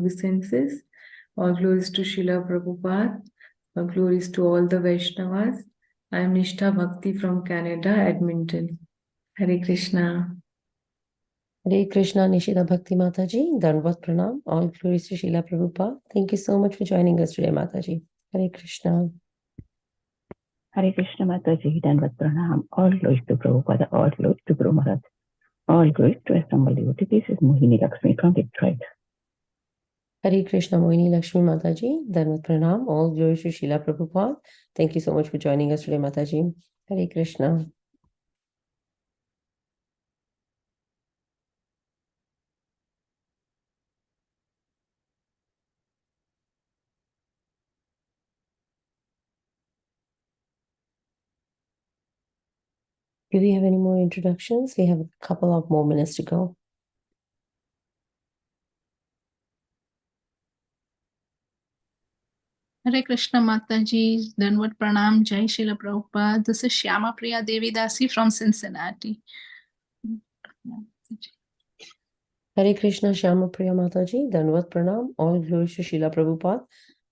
obeisances. All glories to Srila Prabhupada. All glories to all the Vaishnavas. I am Nishtha Bhakti from Canada, Edmonton. Hare Krishna. Hare Krishna, Nishida Bhakti Mataji, Dandavat Pranam, all glories to Srila Prabhupada. Thank you so much for joining us today, Mataji. Hare Krishna. Hare Krishna Mataji, Dandavat Pranam, all glories to Prabhupada, all glories to Guru Maharaj, all glories to assembled devotees. This is Mohini Lakshmi from Detroit. Hare Krishna, Mohini Lakshmi Mataji, Dandavat Pranam, all glories to Srila Prabhupada. Thank you so much for joining us today, Mataji. Hare Krishna. Do we have any more introductions? We have a couple of more minutes to go. Hare Krishna Mataji, Dandavat Pranam, Jai Srila Prabhupada. This is Shyama Priya Devi Dasi from Cincinnati. Hare Krishna, Shyama Priya Mataji, Dandavat Pranam, all glories to Srila Prabhupada.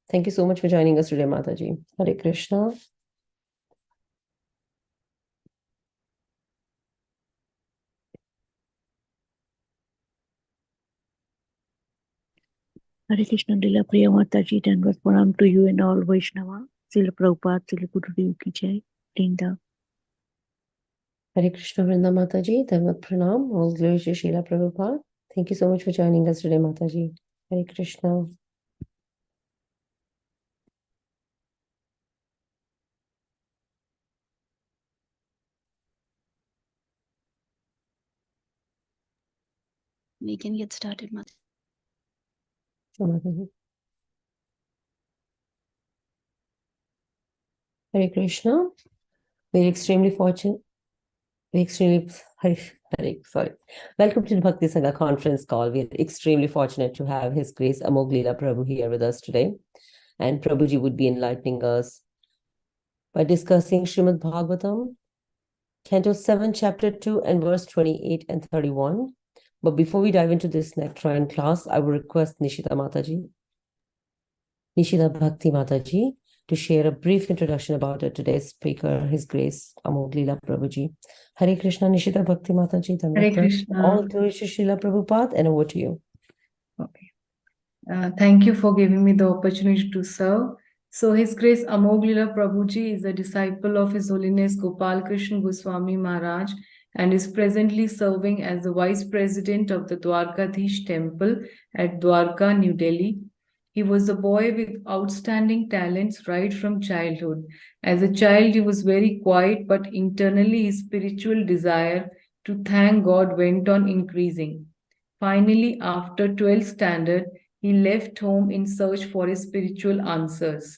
Thank you so much for joining us today, Mataji. Hare Krishna. Hare Krishna Lila Priya Mataji, Dandavat Pranam to you and all Vaishnava. Srila Prabhupada, Srila Gurudev ki jai. Linda. Hare Krishna Vrinda Mataji, Dandavat Pranam, all glories to Srila Prabhupada. Thank you so much for joining us today, Mataji. Hare Krishna. We can get started, Mataji. Sure, Mataji. Hare Krishna. We're extremely fortunate. Welcome to the Bhakti Sangha conference call. We're extremely fortunate to have His Grace Amogh Lila Prabhu here with us today. And Prabhuji would be enlightening us by discussing Srimad Bhagavatam, Canto 7, Chapter 2, and verse 28 and 31. But before we dive into this nectarine class, I will request Nishida Mataji, Nishida Bhakti Mataji, to share a brief introduction about today's speaker, His Grace Amogh Lila Prabhuji. Hare Krishna, Nishida Bhakti Mataji. Hare Krishna. All glories to Srila Prabhupada, and over to you. Okay. Thank you for giving me the opportunity to serve. So His Grace Amogh Lila Prabhuji is a disciple of His Holiness Gopal Krishna Goswami Maharaj and is presently serving as the Vice President of the Dwarkadhish Temple at Dwarka, New Delhi. He was a boy with outstanding talents right from childhood. As a child, he was very quiet, but internally his spiritual desire to thank God went on increasing. Finally, after 12th standard, he left home in search for his spiritual answers.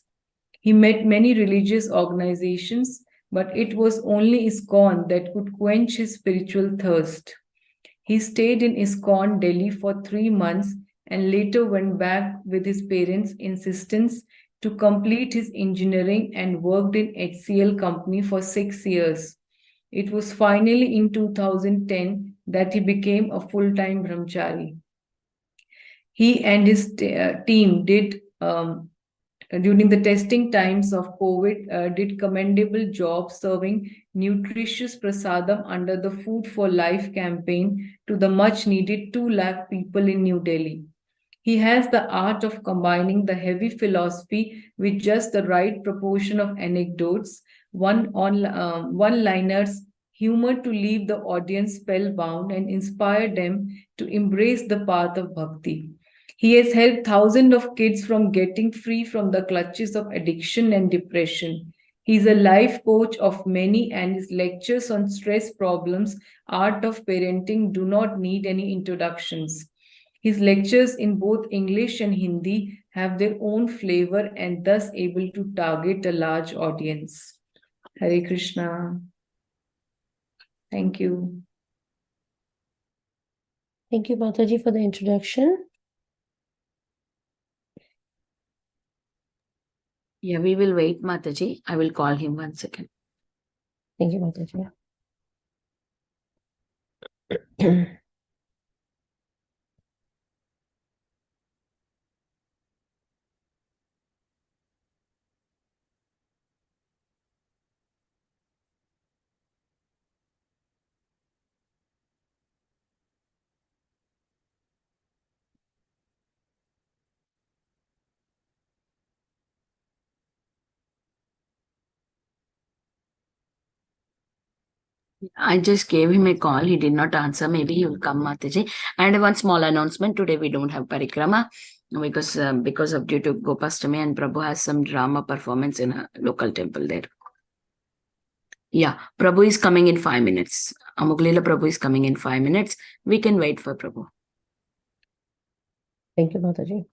He met many religious organizations, but it was only ISKCON that could quench his spiritual thirst. He stayed in ISKCON Delhi for 3 months and later went back with his parents' insistence to complete his engineering and worked in HCL company for 6 years. It was finally in 2010 that he became a full-time brahmachari. He and his team did, during the testing times of COVID, did commendable job serving nutritious prasadam under the Food for Life campaign to the much needed 2 lakh people in New Delhi. He has the art of combining the heavy philosophy with just the right proportion of anecdotes, one-liners, humor to leave the audience spellbound and inspire them to embrace the path of bhakti. He has helped thousands of kids from getting free from the clutches of addiction and depression. He is a life coach of many, and his lectures on stress problems, art of parenting do not need any introductions. His lectures in both English and Hindi have their own flavor and thus able to target a large audience. Hare Krishna. Thank you. Thank you, Mataji, for the introduction. Yeah, we will wait, Mataji. I will call him 1 second. Thank you, Mataji. I just gave him a call. He did not answer. Maybe he will come, Mataji. And one small announcement. Today we don't have parikrama because of due to Gopastami, and Prabhu has some drama performance in a local temple there. Yeah, Prabhu is coming in 5 minutes. Amogh Lila Prabhu is coming in 5 minutes. We can wait for Prabhu. Thank you, Mataji.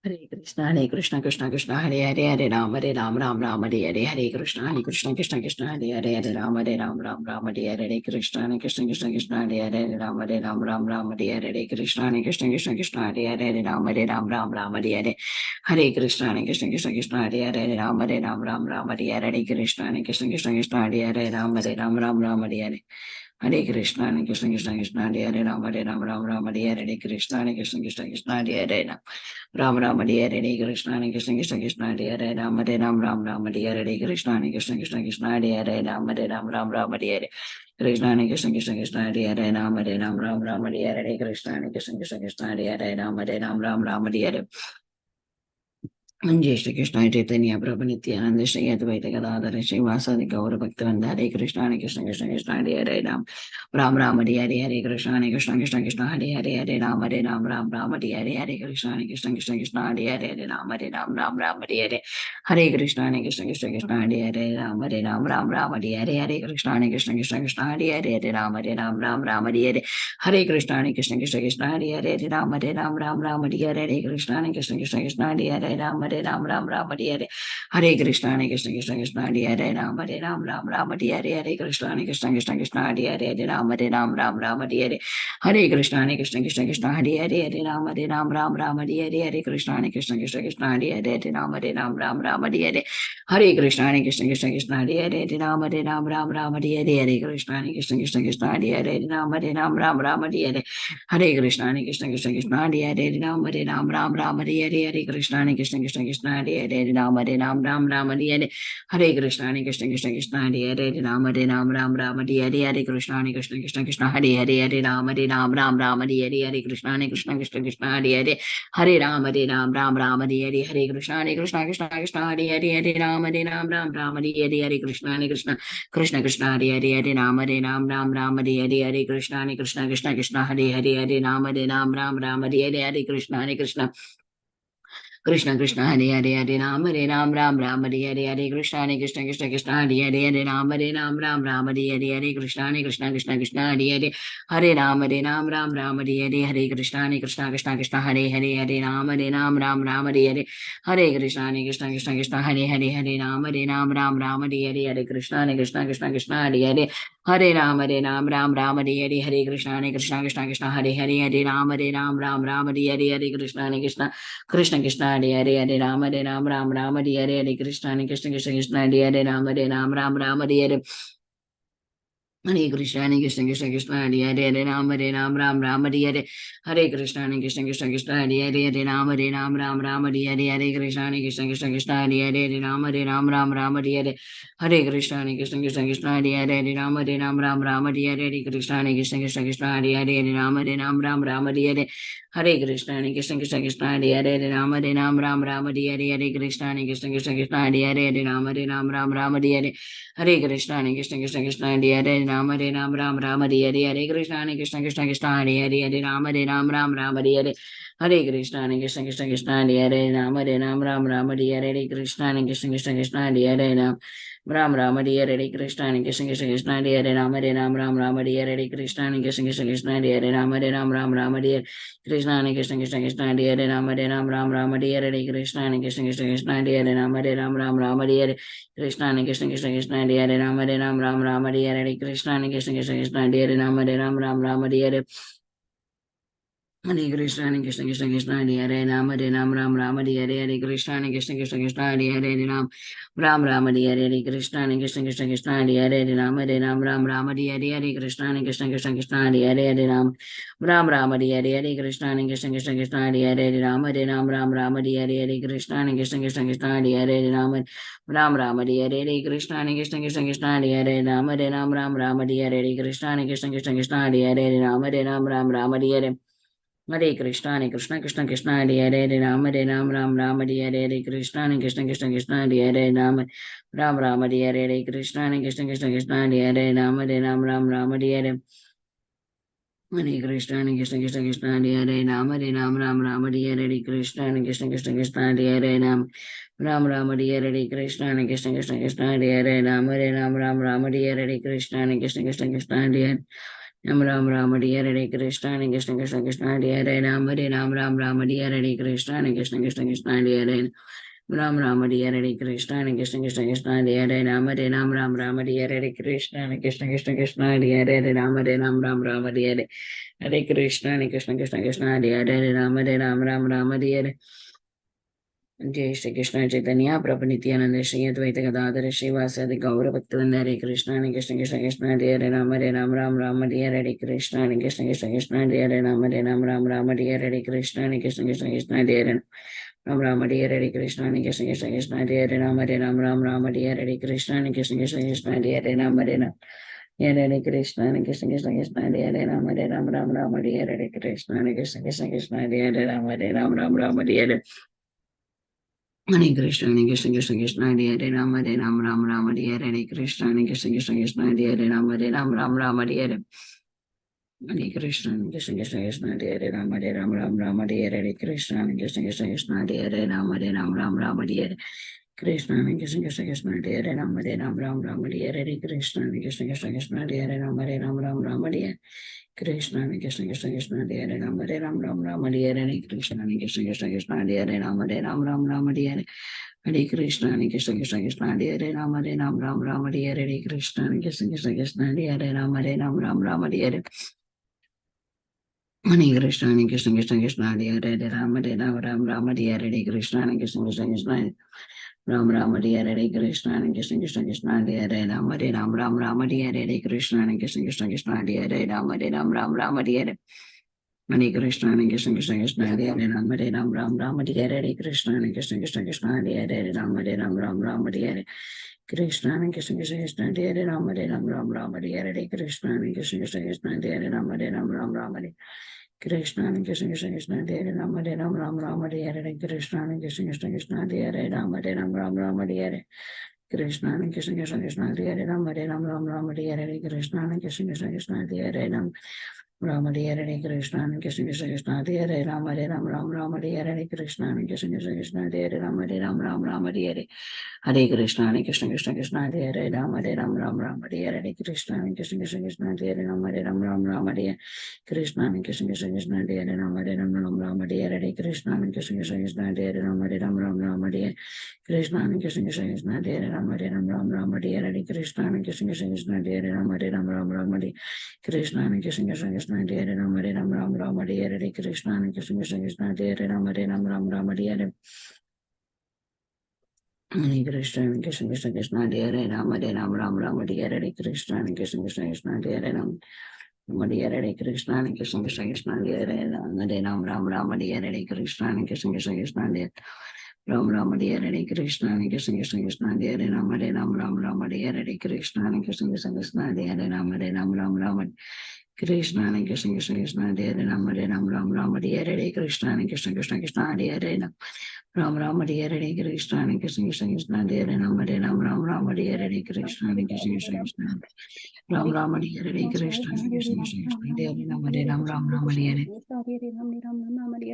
Hare Krishna, Krishna Krishna, Hare Ram, Ram Ram, Hare Krishna, Krishna Krishna, Hare Ram, Ram, Hare Krishna, Krishna, Hare Ram, Hare Krishna, Krishna, Hare Ram, Hare Krishna, Krishna, Hare Ram, Hare Krishna, Krishna, Hare Ram, Hare Krishna, Krishna, Hare Ram, Hare Krishna, Krishna, Hare Ram Ram Hare Hare Krishna Krishna Hare Hare Ram Ram Hare Hare Krishna Krishna Hare Hare Ram Ram Hare Hare Krishna Krishna Hare Hare Ram Ram Hare Hare Krishna Krishna Hare Hare Ram Ram Hare Hare जय श्री कृष्ण चैतन्य प्रभु नित्यानंद श्री अद्वैत गदाधर श्रीवासादि गौर भक्तवृंद हरे Krishna Krishna Hare Hare Ram Ram Hare Hare Hare Krishna Krishna Hare Hare Hare Ram Ram Hare Hare Hare Krishna Krishna Hare Hare Hare Ram Ram Hare Hare Hare Krishna Krishna Hare Hare Ram Ram Hare Hare Hare Krishna Krishna Hare Hare Hare Ram Ram Hare Hare Hare Krishna Krishna Hare Hare Hare Ram Ram Hare Hare Hare Krishna Krishna Hare Hare Ram Ram Hare Hare Hare Krishna Krishna Hare Hare Ram Ram Hare Hare Hare Krishna Krishna Hare Hare Ram Ram Hare Hare Hare Krishna Krishna Hare Hare Hare Ram Ram Hare Hare Hare Krishna Krishna Hare Hare Hare Ram Ram Hare Hare Hare Krishna Krishna Hare Hare Hare Ram Ram Hare Hare Hare Krishna Krishna Hare Hare Hare Ram Ram Hare Hare Hare Krishna Krishna Hare Hare Hare Ram Ram Hare Hare Hare Krishna Krishna Hare Hare Hare Ram Ram Hare Hare Hare Krishna Krishna Hare Hare Hare Ram Ram Hare Hare Hare Krishna Krishna Hare Hare Hare Ram Ram Hare Hare Hare Krishna Krishna Hare Hare Hare Ram Ram Hare Hare Hare Krishna Krishna Hare Hare Hare Ram Ram Hare Hare Hare Krishna Krishna Hare Hare Hare Ram Ram Hare Hare Hare Krishna Krishna Hare Hare Hare Ram Ram Hare Hare Hare Krishna Krishna Hare Hare Hare Ram Ram Hare Hare Hare Krishna Hare Hare Hare Ram Ram Hare Hare Hare Krishna Hare Hare Ram Ram Hare Hare Hare Krishna Hare Hare Ram Hare Hare Hare Krishna Hare Hare Ram Hare Hare Hare Krishna Hare Hare Ram Hare Hare Hare Krishna Hare Hare Ram Hare Hare Hare Krishna Hare Hare Ram Ram Hare Hare Krishna Hare Hare Ram Hare Hare Hare Krishna Hare Hare Ram Ram Hare Hare Hare Krishna Krishna Hare Hare Ram Ram Hare Hare Hare Krishna Hare Hare Ram Ram Hare Hare Hare Krishna Krishna Hare Hare Ram Ram Hare Hare Krishna Hare Hare Ram Ram Hare Hare Hare Krishna Krishna Hare Hare Ram Ram Hare Hare Hare Krishna Hare Hare Ram Ram Hare Hare Hare Krishna Hare Hare Ram Ram Hare Hare Hare Krishna Krishna Hare Hare Hare Ram Ram Hare Hare Hare Krishna, Hare Krishna, Krishna Krishna, Hare Ram, Ram Ram, Hare Krishna, Hare Krishna, Krishna Krishna, Hare Ram, Ram, Hare Krishna, Hare Krishna, Krishna Krishna, Hare Ram, Ram, Hare Krishna, Hare Krishna, Krishna Krishna, Hare Ram, Ram, Hare Krishna, Hare Krishna, Krishna Krishna, Hare Ram, Ram, Hare Krishna, Hare Krishna, Krishna Krishna, Hare Ram, Ram, Hare Krishna, Hare Krishna, Krishna Krishna, Hare Ram, Ram, Hare Krishna, Hare Krishna, Krishna Krishna, Hare Ram, Ram, Hare Hare Krishna, Hare Krishna, Krishna Krishna, Hare Ram, Ram, Hare Krishna, Hare Krishna, Krishna Krishna, Hare Ram, Ram, Hare Krishna, Hare Krishna, Krishna Krishna, Hare Ram, Ram, Hare Krishna, Hare Krishna, Krishna Krishna, Hare Ram, Ram, Hare Krishna, Hare Krishna, Krishna Krishna, Hare Ram, Ram, Hare Krishna, Hare Krishna, Krishna Krishna, Hare Ram, Ram, Hare Krishna, Hare Krishna, Krishna Krishna, Hare Ram, Ram, Hare Krishna, Hare Krishna, Krishna Krishna, Hare Ram, Ram, Hare Hare Krishna, Hare Krishna, Krishna Krishna, Hare Ram, Ram, Hare Krishna, Hare Krishna, Krishna Krishna, Hare Ram, Ram, Hare Krishna, Hare Krishna, Krishna Krishna, Hare Ram, Ram, Hare Hare Krishna, Hare Krishna, Krishna Krishna, Hare Ram, Ram, Hare Krishna, Hare Krishna, Krishna Krishna, Hare Ram, Ram, Hare Krishna, Hare Krishna, Krishna Krishna, Hare Ram, Ram, Hare Krishna, Hare Krishna, Krishna Krishna, Hare Ram, Hare Krishna, Hare Krishna, Krishna Krishna, Hare Ram, Ram, Hare Krishna, Hare Krishna, Krishna Krishna, Hare Ram, Hare Krishna, Hare Krishna, Krishna Krishna, Hare Ram, Hare Krishna, Hare Krishna, Krishna Krishna, Hare Ram, Hare Krishna, Hare Krishna, Krishna Krishna, Hare Ram, Hare जय श्री कृष्ण चैतन्य प्रभु नित्यानंद श्री अद्वैत गदाधर श्रीवासादि गौर भक्तवृंद हरे कृष्ण कृष्ण कृष्ण कृष्ण हरे राम राम राम हरे कृष्ण कृष्ण कृष्ण कृष्ण हरे राम राम हरे कृष्ण कृष्ण कृष्ण कृष्ण हरे राम हरे कृष्ण कृष्ण कृष्ण कृष्ण हरे राम राम हरे कृष्ण कृष्ण कृष्ण कृष्ण हरे राम हरे कृष्ण कृष्ण कृष्ण कृष्ण हरे राम राम हरे कृष्ण कृष्ण कृष्ण कृष्ण हरे राम राम हरे Hare Krishna, Hare Krishna, Krishna Krishna, Hare Ram, Ram, Hare Krishna, Hare Krishna, Krishna Krishna, Hare Ram, Ram, Hare Hare Krishna, Krishna Krishna, Krishna Hare Ram, Ram, Hare Krishna, Krishna Krishna, Krishna Hare Ram, Ram, Hare Krishna, Krishna Krishna, Krishna Hare Ram, Ram, Hare Krishna, Krishna Krishna, Krishna Hare Ram, Ram, Hare Krishna, Krishna Krishna, Krishna Hare Ram, Ram, Hare Krishna, Krishna Krishna, Krishna Hare Ram, Ram, Hare Hare Krishna, Hare Krishna, Krishna Krishna, Hare Ram, Ram, Hare Krishna, Krishna Krishna, Krishna Hare Ram, Ram, Hare Hare Krishna, Hare Krishna, Krishna Krishna, Hare Ram, Ram, Hare Krishna, Hare Krishna, Krishna Krishna, Ram, Hare Krishna, Hare Krishna, Krishna Krishna, Hare Ram, Ram, Hare Krishna, Hare Krishna, Krishna Krishna, Hare Ram, Ram, Hare Hare Krishna, Hare Krishna, Krishna Krishna, Hare Ram, Ram, Hare Krishna, Hare Krishna, Krishna Krishna, Hare Ram, Ram, Hare Krishna, Hare Krishna, Krishna Krishna, Hare Ram, Ram, Hare Krishna, Hare Krishna, Krishna Krishna, Hare Ram, Ram, Hare Krishna, Hare Krishna, Krishna Krishna, Hare Ram, Ram, Hare Krishna, Hare Krishna, Krishna Krishna, Hare Ram, Ram, Hare Krishna, Hare Krishna, Krishna Krishna, Hare Ram, Ram, Hare Krishna, Hare Krishna, Krishna Krishna, Hare Ram, Hare Krishna, Krishna Krishna, Krishna Hare Ram, Ram, Hare Krishna, Krishna Krishna, Krishna Hare Ram, Ram, Hare Hare Krishna, Hare Krishna, Krishna Krishna, Hare Ram, Ram, Hare Krishna, Krishna Krishna, Krishna Hare Ram, Ram, Hare Krishna, Krishna Krishna, Krishna Hare Ram, Ram, Hare Krishna, Krishna Krishna, Krishna Hare Ram, Ram, Hare Krishna, Krishna Krishna, Krishna Hare Ram, Ram, Hare Krishna, Krishna Krishna, Krishna Hare Ram, Ram, Hare Krishna, Krishna Krishna, Krishna Hare Ram, Ram, Hare Krishna, Krishna Krishna, Krishna Hare Ram, Ram, Hare Hare Krishna, Krishna Krishna, Krishna Hare Ram, Ram, Hare Krishna, Krishna Krishna, Krishna Hare Ram, Hare Krishna, Krishna Krishna, Krishna Hare Ram, Ram, Hare Krishna, Krishna Krishna, Krishna Hare Ram, Hare Krishna, Krishna Krishna, Krishna Hare Ram, Ram, Hare Krishna, Krishna Krishna, Krishna Hare Ram, Krishna, Krishna Krishna, Krishna Hare Ram, Ram, Hare Krishna, Krishna Krishna, Krishna Hare Ram, Ram Ram Hare Hare Krishna Hare Krishna Krishna Krishna Hare Hare Ram Hare Ram Ram Ram Hare Hare Krishna Hare Krishna Krishna Krishna Ram Ram Hare Hare Krishna Hare Krishna Krishna Krishna Hare Hare Ram Hare Ram Ram Ram Hare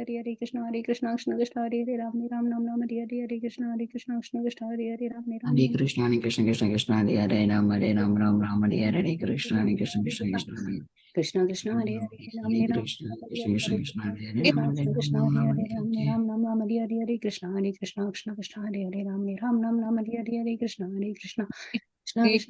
Hare Krishna Hare Krishna Krishna Krishna Hare Hare Ram Ram Ram Ram Hare Hare Krishna Hare Krishna Krishna Krishna Hare Hare Ram Ram Hare Krishna Hare Krishna Krishna Krishna Hare Hare Ram Hare Ram Ram Ram Hare Hare Krishna Hare Krishna Krishna Krishna Hare Krishna Krishna Hare Hare Ram Hare Ram Krishna Krishna Krishna Krishna Hare Hare Krishna Ram Hare Krishna Ram Hare Ram Hare Hare Ram Hare Ram Ram Ram Hare Hare Krishna Hare Krishna Krishna Krishna Hare Hare Ram Ram Ram Ram Hare Hare Krishna Hare Krishna Krishna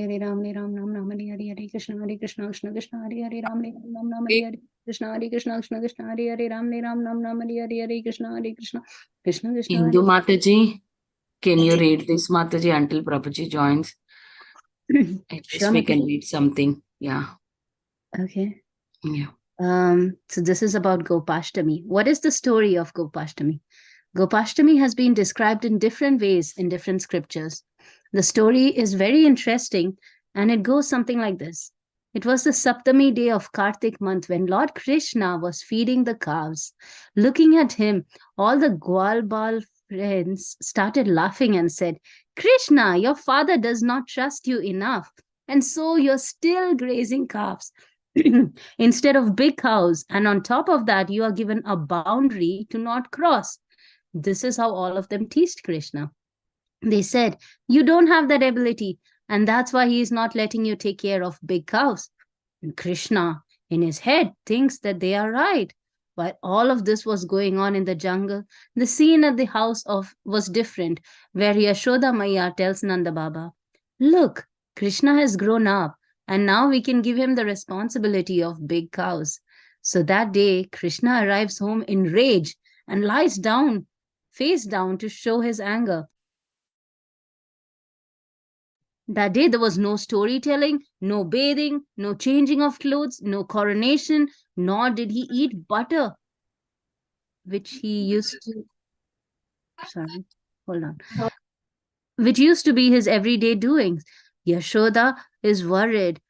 Krishna Hare Hare Ram Ram Ram Ram Hare Hare Krishna Hare Krishna Krishna Krishna Hare Hare Ram Ram Ram Hare Hare Krishna Hare Krishna Krishna Krishna Hare Hare Ram Ram Ram Hare Hare Krishna Hare Krishna Krishna Krishna Hindu Mataji, can you read this Mataji until Prabhuji joins? At least we can read something. Yeah. Okay. Yeah. So this is about Gopashtami. What is the story of Gopashtami? Gopashtami has been described in different ways in different scriptures. The story is very interesting and it goes something like this. It was the Saptami day of Kartik month when Lord Krishna was feeding the cows. Looking at him, all the Gwalbal friends started laughing and said, Krishna, your father does not trust you enough, and so you're still grazing calves instead of big cows, and on top of that, you are given a boundary to not cross. This is how all of them teased Krishna. They said, you don't have that ability, and that's why he is not letting you take care of big cows. And Krishna, in his head, thinks that they are right. While all of this was going on in the jungle, the scene at the house was different, where Yashoda Maya tells Nanda Baba, look, Krishna has grown up, and now we can give him the responsibility of big cows. So that day, Krishna arrives home in rage and lies down, face down, to show his anger. That day, there was no storytelling, no bathing, no changing of clothes, no coronation, nor did he eat butter, which he used to, which used to be his everyday doings. Yashoda is worried.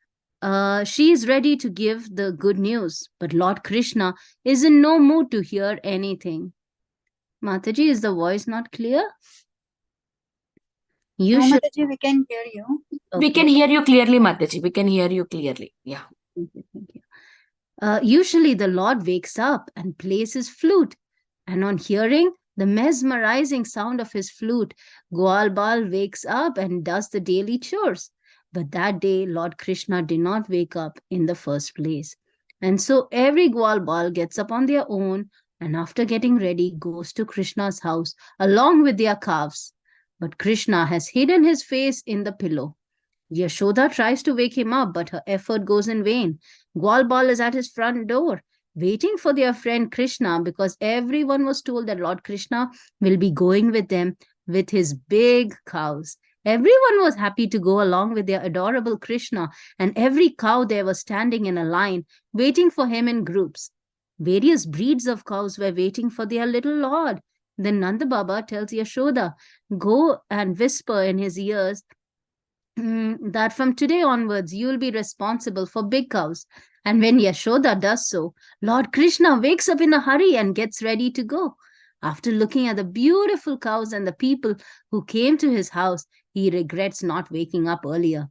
She is ready to give the good news, but Lord Krishna is in no mood to hear anything. Mataji, is the voice not clear? No, Mataji, we can hear you. We can hear you clearly, Mataji. We can hear you clearly. Yeah. Thank you. Usually the Lord wakes up and plays his flute, and on hearing the mesmerizing sound of his flute, Gwalbal wakes up and does the daily chores. But that day, Lord Krishna did not wake up in the first place. And so every Gwalbal gets up on their own and after getting ready goes to Krishna's house along with their calves. But Krishna has hidden his face in the pillow. Yashoda tries to wake him up, but her effort goes in vain. Gwalbal is at his front door, waiting for their friend Krishna, because everyone was told that Lord Krishna will be going with them with his big cows. Everyone was happy to go along with their adorable Krishna, and every cow there was standing in a line, waiting for him in groups. Various breeds of cows were waiting for their little Lord. Then Nanda Baba tells Yashoda, go and whisper in his ears that from today onwards you will be responsible for big cows. And when Yashoda does so, Lord Krishna wakes up in a hurry and gets ready to go. After looking at the beautiful cows and the people who came to his house, he regrets not waking up earlier.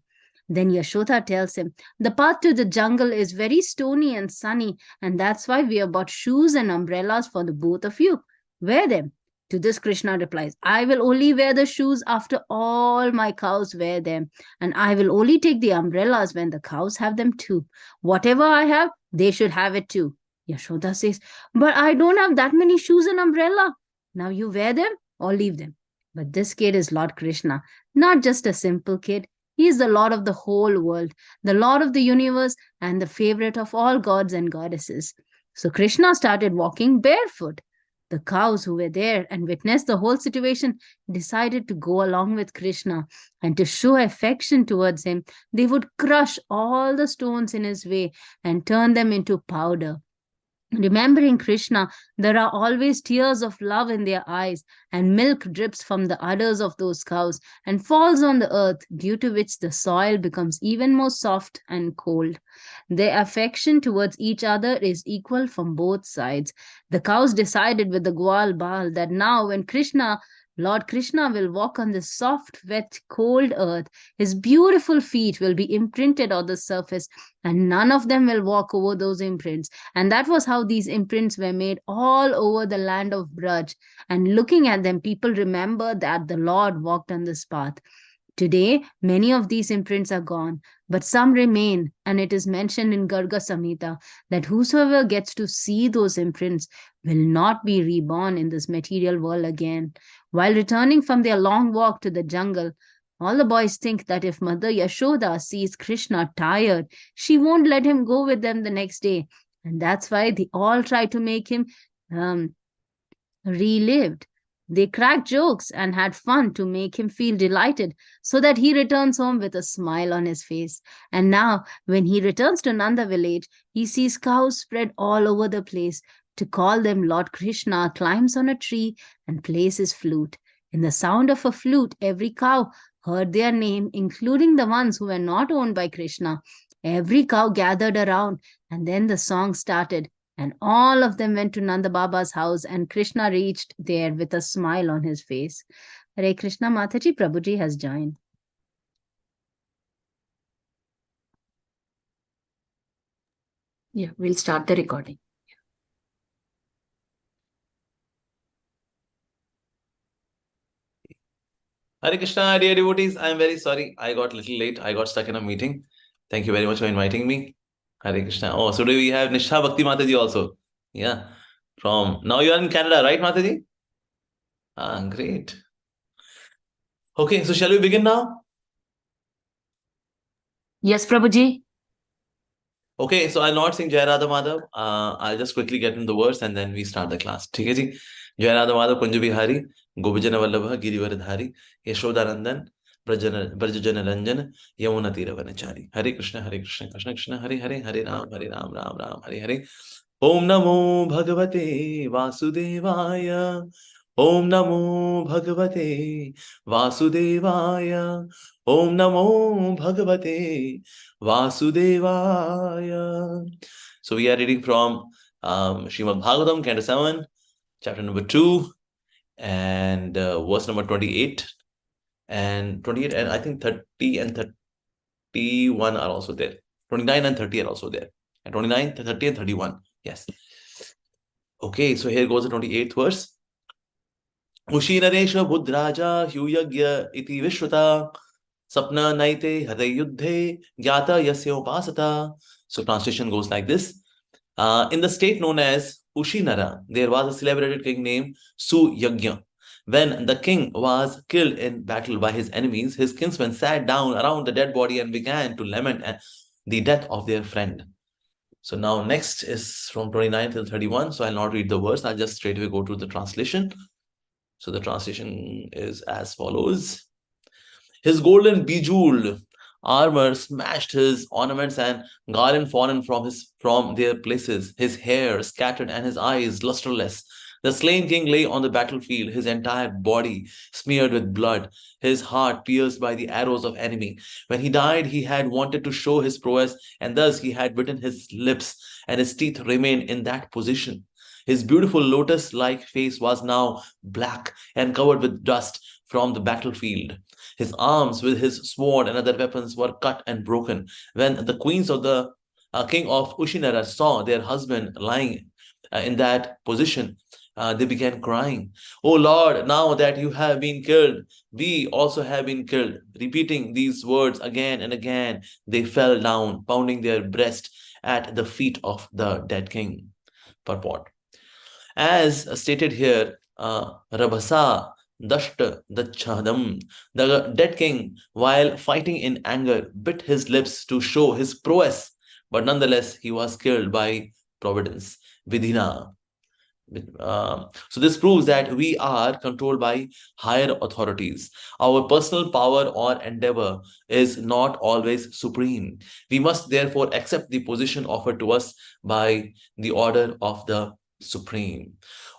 Then Yashoda tells him, the path to the jungle is very stony and sunny, and that's why we have bought shoes and umbrellas for the both of you. Wear them. To this, Krishna replies, I will only wear the shoes after all my cows wear them, and I will only take the umbrellas when the cows have them too. Whatever I have, they should have it too. Yashoda says, but I don't have that many shoes and umbrella. Now you wear them or leave them. But this kid is Lord Krishna, not just a simple kid. He is the Lord of the whole world, the Lord of the universe, and the favorite of all gods and goddesses. So Krishna started walking barefoot. The cows who were there and witnessed the whole situation decided to go along with Krishna, and to show affection towards him, they would crush all the stones in his way and turn them into powder. Remembering Krishna, there are always tears of love in their eyes, and milk drips from the udders of those cows and falls on the earth, due to which the soil becomes even more soft and cold. Their affection towards each other is equal from both sides. The cows decided with the Gwal Bal that now, when Lord Krishna will walk on this soft, wet, cold earth, his beautiful feet will be imprinted on the surface, and none of them will walk over those imprints. And that was how these imprints were made all over the land of Braj. And looking at them, people remember that the Lord walked on this path. Today, many of these imprints are gone, but some remain, and it is mentioned in Garga Samhita that whosoever gets to see those imprints will not be reborn in this material world again. While returning from their long walk to the jungle, all the boys think that if Mother Yashoda sees Krishna tired, she won't let him go with them the next day. And that's why they all try to make him relived. They cracked jokes and had fun to make him feel delighted so that he returns home with a smile on his face. And now, when he returns to Nanda village, he sees cows spread all over the place. To call them, Lord Krishna climbs on a tree and plays his flute. In the sound of a flute, every cow heard their name, including the ones who were not owned by Krishna. Every cow gathered around, and then the song started. And all of them went to Nanda Baba's house, and Krishna reached there with a smile on his face. Hare Krishna, Mataji, Prabhuji has joined. Yeah, we'll start the recording. Hare Krishna, dear devotees. I am very sorry. I got a little late. I got stuck in a meeting. Thank you very much for inviting me. Hare Krishna. Oh, so today we have Nisha Bhakti Mataji also. Yeah. Now you are in Canada, right, Mataji? Ah, great. Okay, so shall we begin now? Yes, Prabhuji. Okay, so I'll not sing Jai Radha Madhav. I'll just quickly get into the verse and then we start the class. ठीक है जी? Jai Radha Madhav Kunj Bihari Govijana Vallabha Girivaradhari Yashodanandan Brajajana Ranjan Yamuna Tira Vanachari. Hare Krishna Krishna Krishna Hare Hare Hare Ram Ram Ram Hare Hare. Om Namo Bhagavate Vasudevaya. Om Namo Bhagavate Vasudevaya. Om Namo Bhagavate Vasudevaya. So we are reading from Srimad Bhagavatam, Canto 7, chapter number 2, and verse number 28. And 28, and I think 30 and 31 are also there. 29 and 30 are also there. And 29, 30 and 31. Yes. Okay, so here goes the 28th verse. Ushinaresha Buddhaja Huyagya iti Vishwata Sapna Naite Hare Yuddhe Gyata Yasya Upasata. So translation goes like this. In the state known as Ushinara, there was a celebrated king named Suyagya. When the king was killed in battle by his enemies, his kinsmen sat down around the dead body and began to lament the death of their friend. So now next is from 29 till 31. So I'll not read the verse. I'll just straight away go to the translation. So the translation is as follows. His golden bejeweled armor smashed, his ornaments and garland fallen from their places, his hair scattered and his eyes lustreless. The slain king lay on the battlefield, his entire body smeared with blood, his heart pierced by the arrows of enemy. When he died, he had wanted to show his prowess, and thus he had bitten his lips, and his teeth remained in that position. His beautiful lotus-like face was now black and covered with dust from the battlefield. His arms with his sword and other weapons were cut and broken. When the queens of the king of Ushinara saw their husband lying in that position, they began crying, "Oh Lord, now that you have been killed, we also have been killed." Repeating these words again and again, they fell down, pounding their breast at the feet of the dead king. Purport. As stated here, Rabhasa Dashta Dachadam, the dead king, while fighting in anger, bit his lips to show his prowess, but nonetheless he was killed by providence, Vidhina. So this proves that we are controlled by higher authorities. Our personal power or endeavor is not always supreme. We must therefore accept the position offered to us by the order of the Supreme.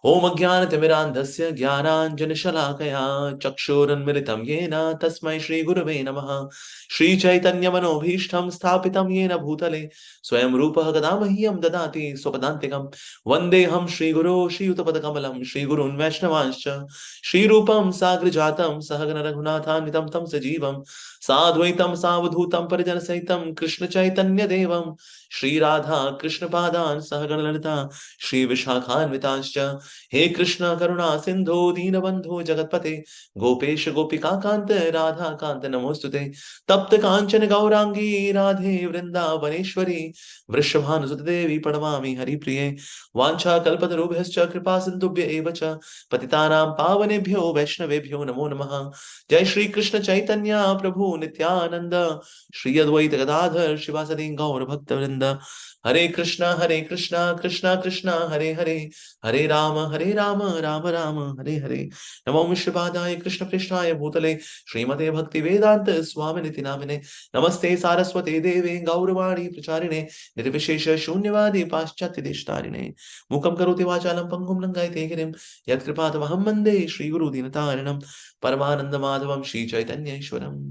Om Ajnanatimirandhasya Jnananjanashalakaya Chakshurunmilitam Yena Tasmai Shri Gurave Namaha Shri Chaitanya Manobhishtam Sthapitam Yena Bhutale Swayam Rupah Gadamahyam Dadati Swapadantikam Vandeham Shri Guru Shri Utapadakammalam Shri Gurun Vaishnavanscha Shri Rupam Sagrijatam Sahagana Raghunathan Nitam Tam Sajivam Sadvaitam Savadhutam Parijana Saitam Krishna Chaitanya Devam Shri Radha Krishna Padan Sahagana Lalita Shri Vishakhan Vitanscha He Krishna Karuna Sindho Deenabandho Jagatpate Gopesh Gopika Kanta Radha Kanta Namostute Tapta Kanchana Gaurangi Radhe Vrindavaneshwari Vrishabhanusute Devi Padamami Hari Priye Vancha Kalpatarubhyascha Kripa Sindhubhya Evacha Patitanam Pavanebhyo Vaishnavebhyo Namo Namaha Jai Shri Krishna Chaitanya Prabhu Nityananda Shri Advaita Gadadhar Shivasadi Gaur Bhakta Vrinda Hare Krishna Krishna Krishna Hare Hare Hare Rama Rama Rama Hare Hare Namo Vishvadaya Krishna Krishnaya Bhutale Srimate Bhakti Vedanta Swaminiti Namine Namaste Saraswate Deve Gauravani Pracharine Nirvishesha Shunyavadi Paschati Deshtarine Mukam Karoti Vachalam Pangum Langai Tegirim Yat Kripatamaham Mande Shri Guru Dinataranam Paramananda Madhavam Shri Chaitanya Ishwaram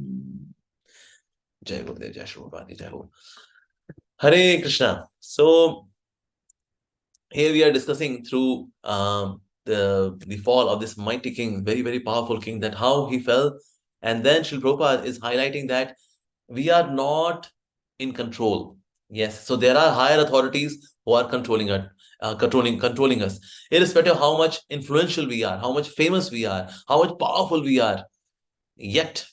Jai Gurudev Jai Shri Prabhupada Jai Guru Hare Krishna. So here we are discussing through the fall of this mighty king, very, very powerful king, that how he fell. And then Srila Prabhupada is highlighting that we are not in control. Yes, so there are higher authorities who are controlling us, controlling us, irrespective of how much influential we are, how much famous we are, how much powerful we are. Yet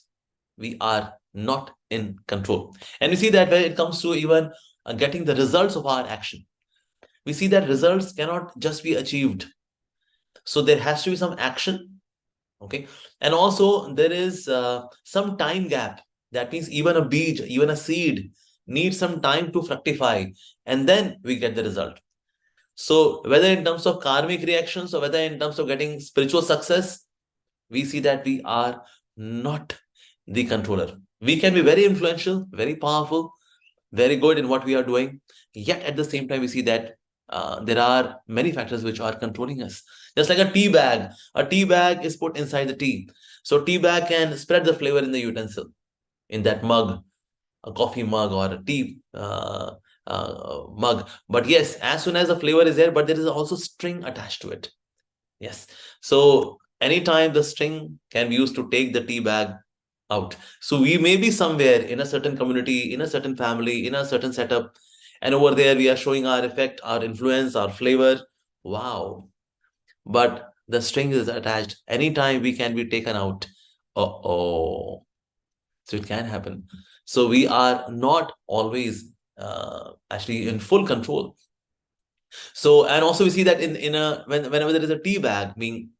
we are not in control. And we see that when it comes to even getting the results of our action, we see that results cannot just be achieved. So there has to be some action. Okay. And also there is some time gap. That means even a beej, even a seed needs some time to fructify, and then we get the result. So whether in terms of karmic reactions or whether in terms of getting spiritual success, we see that we are not the controller. We can be very influential, very powerful, very good in what we are doing. Yet at the same time, we see that there are many factors which are controlling us. Just like a tea bag is put inside the tea. So tea bag can spread the flavor in the utensil, in that mug, a coffee mug or a tea mug. But yes, as soon as the flavor is there, but there is also string attached to it. Yes. So anytime the string can be used to take the tea bag out. So we may be somewhere in a certain community, in a certain family, in a certain setup, and over there we are showing our effect, our influence, our flavor. Wow. But the string is attached. Anytime we can be taken out. So it can happen. So we are not always actually in full control. So, and also we see that whenever there is a tea bag being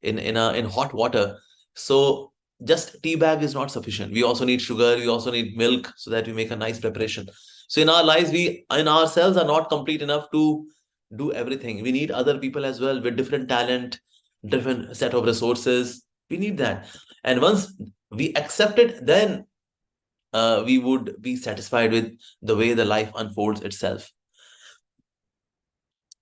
in hot water, so just tea bag is not sufficient. We also need sugar, we also need milk, so that we make a nice preparation. So in our lives, we in ourselves are not complete enough to do everything. We need other people as well with different talent, different set of resources. We need that. And once we accept it, then we would be satisfied with the way the life unfolds itself.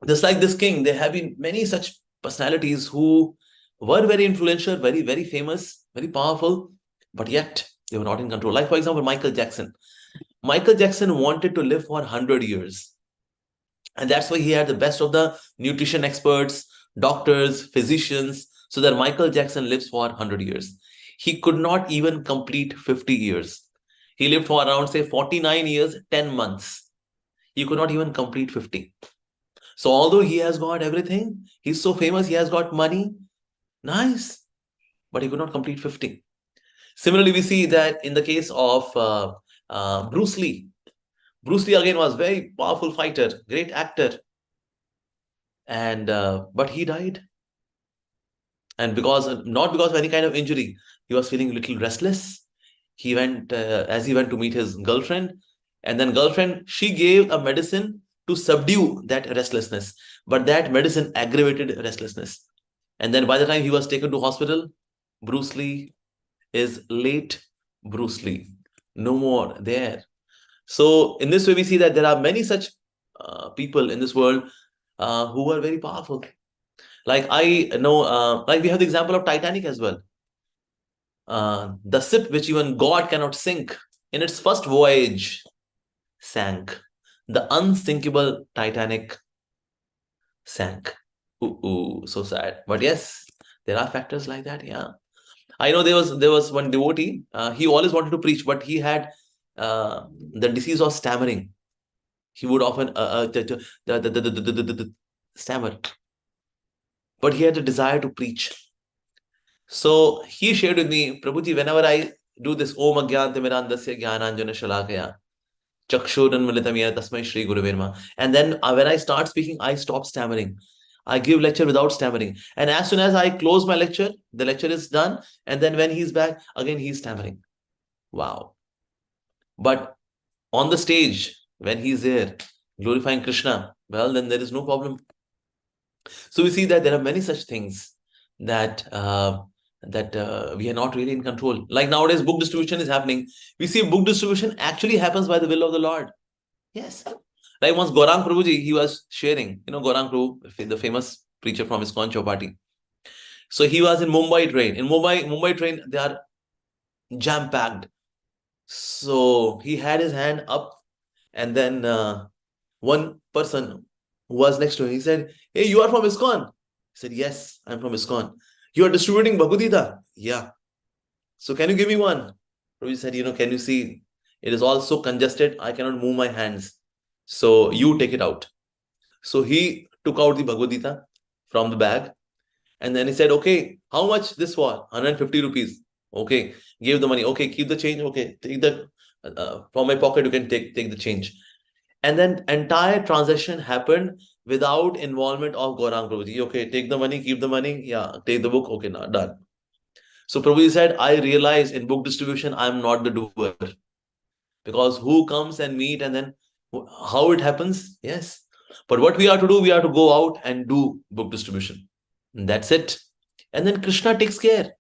Just like this king, there have been many such personalities who were very influential, very, very famous, very powerful, but yet they were not in control. Like, for example, Michael Jackson. Michael Jackson wanted to live for 100 years. And that's why he had the best of the nutrition experts, doctors, physicians, so that Michael Jackson lives for 100 years. He could not even complete 50 years. He lived for around, say, 49 years, 10 months. He could not even complete 50. So although he has got everything, he's so famous, he has got money, nice, but he could not complete 50. Similarly, we see that in the case of Bruce Lee. Bruce Lee again was very powerful fighter, great actor, and but he died. And not because of any kind of injury, he was feeling a little restless. He went as he went to meet his girlfriend, and then girlfriend, she gave a medicine to subdue that restlessness. But that medicine aggravated restlessness. And then by the time he was taken to hospital, Bruce Lee is late Bruce Lee. No more there. So in this way, we see that there are many such people in this world who are very powerful. Like I know, like we have the example of Titanic as well. The ship which even God cannot sink, in its first voyage sank. The unsinkable Titanic sank. Ooh, so sad. But yes, there are factors like that. Yeah, I know there was one devotee. He always wanted to preach, but he had the disease of stammering. He would often stammer, but he had a desire to preach. So he shared with me, Prabhuji, whenever I do this Om Agyantimirandasya Jnananjana Shalakaya Chakshuran Militamya Tasmai Shri Guru Virma, and then when I start speaking, I stop stammering. I give lecture without stammering. And as soon as I close my lecture, the lecture is done. And then when he's back, again he's stammering. Wow. But on the stage, when he's there, glorifying Krishna, well, then there is no problem. So we see that there are many such things that we are not really in control. Like nowadays, book distribution is happening. We see book distribution actually happens by the will of the Lord. Yes. Like once Gaurang Prabhuji, he was sharing, Gaurang Prabhu, the famous preacher from ISKCON Chowpatty. So he was in Mumbai train. In Mumbai train, they are jam-packed. So he had his hand up, and then one person who was next to him, he said, "Hey, you are from ISKCON?" He said, "Yes, I'm from ISKCON." "You are distributing Bhagavad Gita?" "Yeah." "So can you give me one?" Prabhuji said, "Can you see? It is all so congested, I cannot move my hands. So you take it out." So he took out the Bhagavad Gita from the bag, and then he said, "Okay, how much this for?" 150 rupees. Okay, gave the money. Okay, keep the change. Okay, take the from my pocket, you can take the change. And then entire transaction happened without involvement of Gaurang Prabhuji. Okay, take the money, keep the money. Yeah, take the book. Okay, now done. So Prabhuji said, I realize in book distribution, I'm not the doer. Because who comes and meet and then how it happens? Yes. But what we are to do, we are to go out and do book distribution. And that's it. And then Krishna takes care.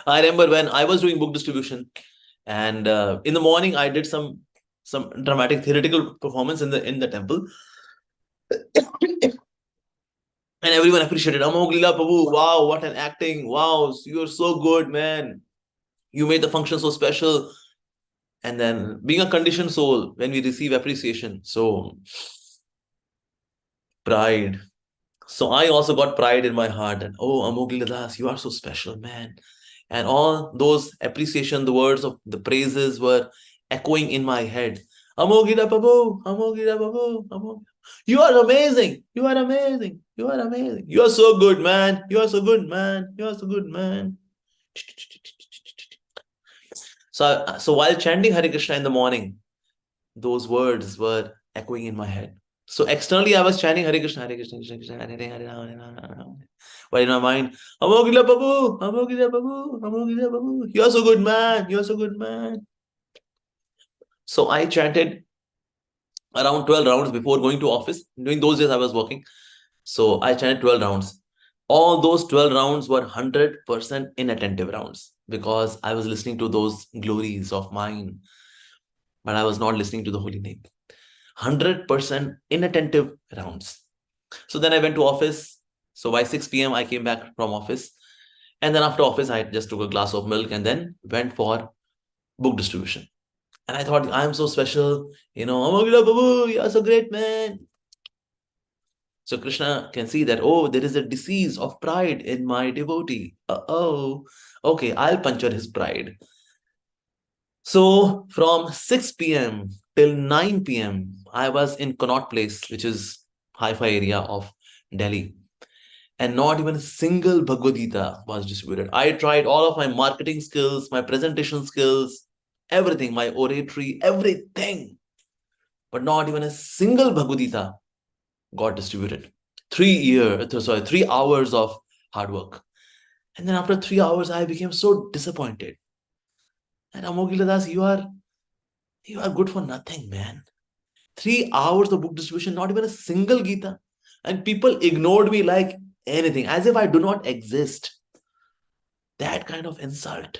I remember when I was doing book distribution, and in the morning I did some dramatic theoretical performance in the temple. And everyone appreciated. Amogh Lila Prabhu, wow, what an acting. Wow, you're so good, man. You made the function so special. And then being a conditioned soul, when we receive appreciation, so pride. So I also got pride in my heart. And oh, Amogh Lila Das, you are so special, man. And all those appreciation, the words of the praises were echoing in my head. Amogh Lila Prabhu, Amogh Lila Prabhu, Amogh. You are amazing. You are amazing. You are amazing. You are so good, man. You are so good, man. You are so good, man. So while chanting Hare Krishna in the morning, those words were echoing in my head. So externally, I was chanting Hare Krishna, Hare Krishna, Krishna Krishna, Hare Hare, Hare Rama, Hare Rama, Rama Rama. But in my mind, Amogh Lila Prabhu, Amogh Lila Prabhu, Amogh Lila Prabhu. You are so good, man. You are so good, man. So I chanted around 12 rounds before going to office. During those days, I was working. So I chanted 12 rounds. All those 12 rounds were 100% inattentive rounds because I was listening to those glories of mine, but I was not listening to the holy name. 100% inattentive rounds. So then I went to office. So by 6 p.m., I came back from office. And then after office, I just took a glass of milk and then went for book distribution. And I thought, I'm so special. Amogh Lila Prabhu, you are so great, man. So Krishna can see that, oh, there is a disease of pride in my devotee. Okay, I'll puncture his pride. So from 6 p.m. till 9 p.m., I was in Connaught Place, which is hi-fi area of Delhi. And not even a single Bhagavad Gita was distributed. I tried all of my marketing skills, my presentation skills, everything, my oratory, everything. But not even a single Bhagavad Gita got distributed. 3 hours of hard work. And then after 3 hours, I became so disappointed. And Amogh Lila Das, you are good for nothing, man. 3 hours of book distribution, not even a single Gita. And people ignored me like anything, as if I do not exist. That kind of insult.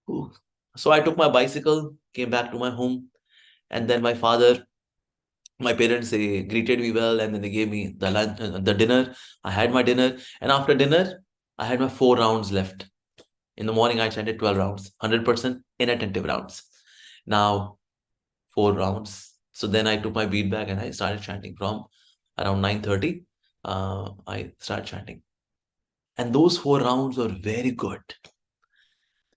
Ooh. So I took my bicycle, came back to my home, and then my parents, they greeted me well, and then they gave me the lunch, the dinner. I had my dinner, and after dinner, I had my 4 rounds left. In the morning, I chanted 12 rounds, 100% inattentive rounds. Now, 4 rounds. So then I took my bead bag and I started chanting from around 9:30. I started chanting. And those 4 rounds were very good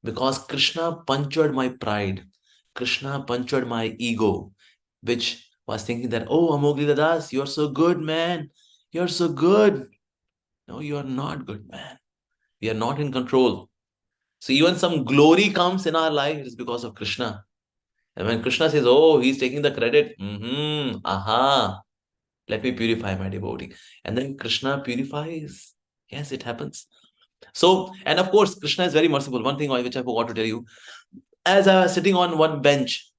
because Krishna punctured my pride. Krishna punctured my ego, which was thinking that, oh, Amogh Lila Das, you're so good, man. You're so good. No, you are not good, man. We are not in control. So even some glory comes in our life, it is because of Krishna. And when Krishna says, oh, he's taking the credit, let me purify my devotee. And then Krishna purifies. Yes, it happens. So, and of course, Krishna is very merciful. One thing which I forgot to tell you, as I was sitting on one bench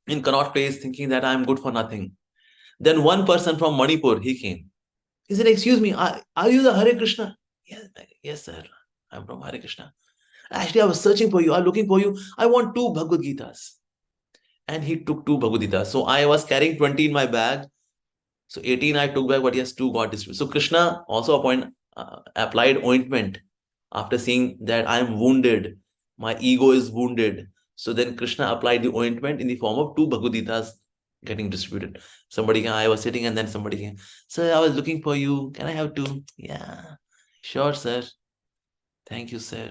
in Connaught Place thinking that I'm good for nothing, then one person from Manipur, he came. He said, excuse me, are you the Hare Krishna? Yes, sir. I'm from Hare Krishna. Actually, I was searching for you. I'm looking for you. I want 2 Bhagavad Gitas. And he took 2 Bhagavad Gitas. So I was carrying 20 in my bag. So 18 I took back, but yes, 2 got distributed. So Krishna also applied ointment after seeing that I am wounded. My ego is wounded. So then Krishna applied the ointment in the form of 2 Bhagavad Gitas getting distributed. Somebody came, I was sitting, and then somebody came. Sir, I was looking for you. Can I have 2? Yeah, sure, sir. Thank you, sir.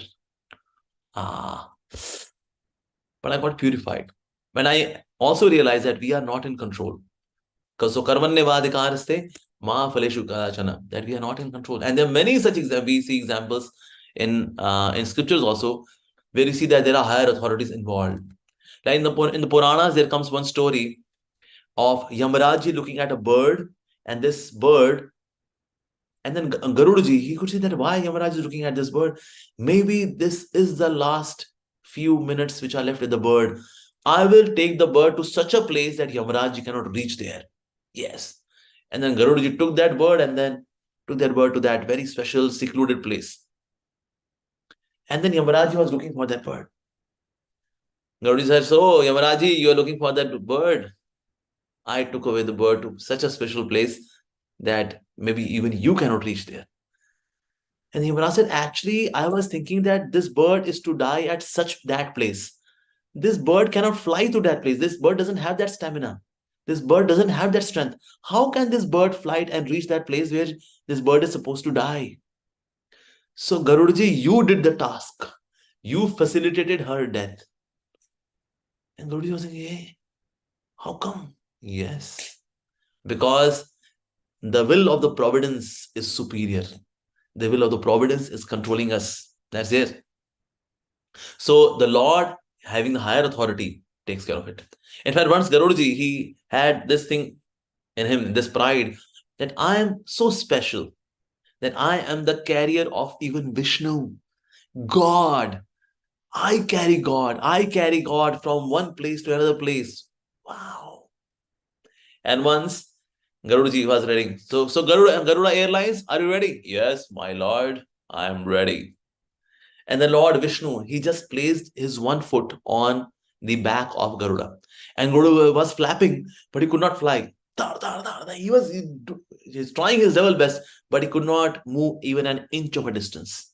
But I got purified. When I also realized that we are not in control. Because so karmanyevadikaraste ma phaleshu kadachana, that we are not in control. And there are many such examples. We see examples in scriptures also, where you see that there are higher authorities involved. Like in the Puranas, there comes one story of Yamaraji looking at a bird, and this bird, and then Garudaji, he could say that why Yamaraj is looking at this bird? Maybe this is the last few minutes which are left with the bird. I will take the bird to such a place that Yamaraji cannot reach there. Yes. And then Garudaji took that bird and then took that bird to that very special secluded place. And then Yamaraji was looking for that bird. Garudaji said, so Yamaraji, you are looking for that bird. I took away the bird to such a special place that maybe even you cannot reach there. And Yamaraja said, actually, I was thinking that this bird is to die at that place. This bird cannot fly to that place. This bird doesn't have that stamina. This bird doesn't have that strength. How can this bird fly and reach that place where this bird is supposed to die? So Garudaji, you did the task. You facilitated her death. And Garudaji was saying, hey, how come? Yes, because the will of the providence is superior. The will of the providence is controlling us. That's it. So the Lord, having the higher authority, takes care of it. In fact, once Garudaji, he had this thing in him, this pride, that I am so special, that I am the carrier of even Vishnu, God. I carry God. I carry God from one place to another place. Wow. And once Garudaji was ready. So Garuda Airlines, are you ready? Yes, my Lord, I am ready. And the Lord Vishnu, he just placed his one foot on the back of Garuda. And Garuda was flapping, but he could not fly. He was trying his level best, but he could not move even an inch of a distance.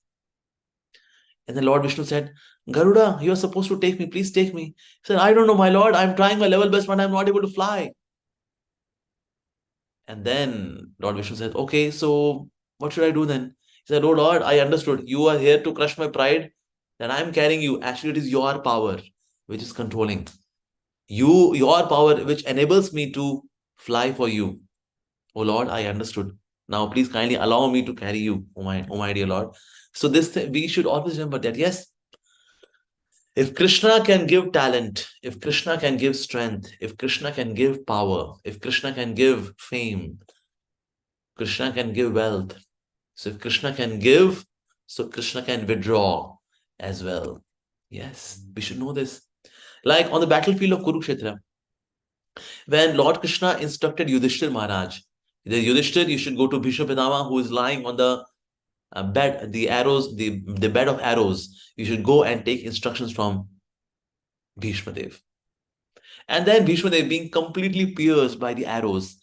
And the Lord Vishnu said, Garuda, you are supposed to take me. Please take me. He said, I don't know, my Lord. I'm trying my level best, but I'm not able to fly. And then Lord Vishnu said, okay, so what should I do then? He said, oh Lord, I understood. You are here to crush my pride, that I'm carrying you. Actually, it is your power which is controlling. Your power which enables me to fly for you. Oh Lord, I understood. Now please kindly allow me to carry you, oh my dear Lord. So we should always remember that, yes, if Krishna can give talent, if Krishna can give strength, if Krishna can give power, if Krishna can give fame, Krishna can give wealth. So if Krishna can give, so Krishna can withdraw as well. Yes, we should know this. Like on the battlefield of Kurukshetra, When Lord Krishna instructed Yudhishthir Maharaj, Yudhishthir, you should go to Bhishma Pitama, who is lying on the bed, the bed of arrows. You should go and take instructions from Bhishma Dev. And then Bhishma Dev, being completely pierced by the arrows,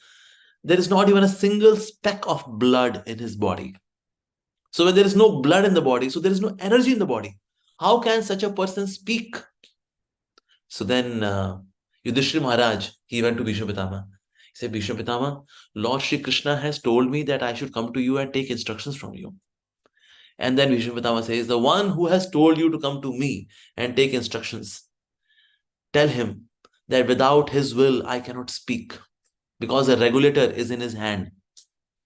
there is not even a single speck of blood in his body. So when there is no blood in the body, so there is no energy in the body. How can such a person speak? So then Yudhishthira Maharaj, he went to Bhishma Pitama. He said, Bhishma Pitama, Lord Shri Krishna has told me that I should come to you and take instructions from you. And then Bhishma Pitama says, the one who has told you to come to me and take instructions, tell him that without his will, I cannot speak, because the regulator is in his hand.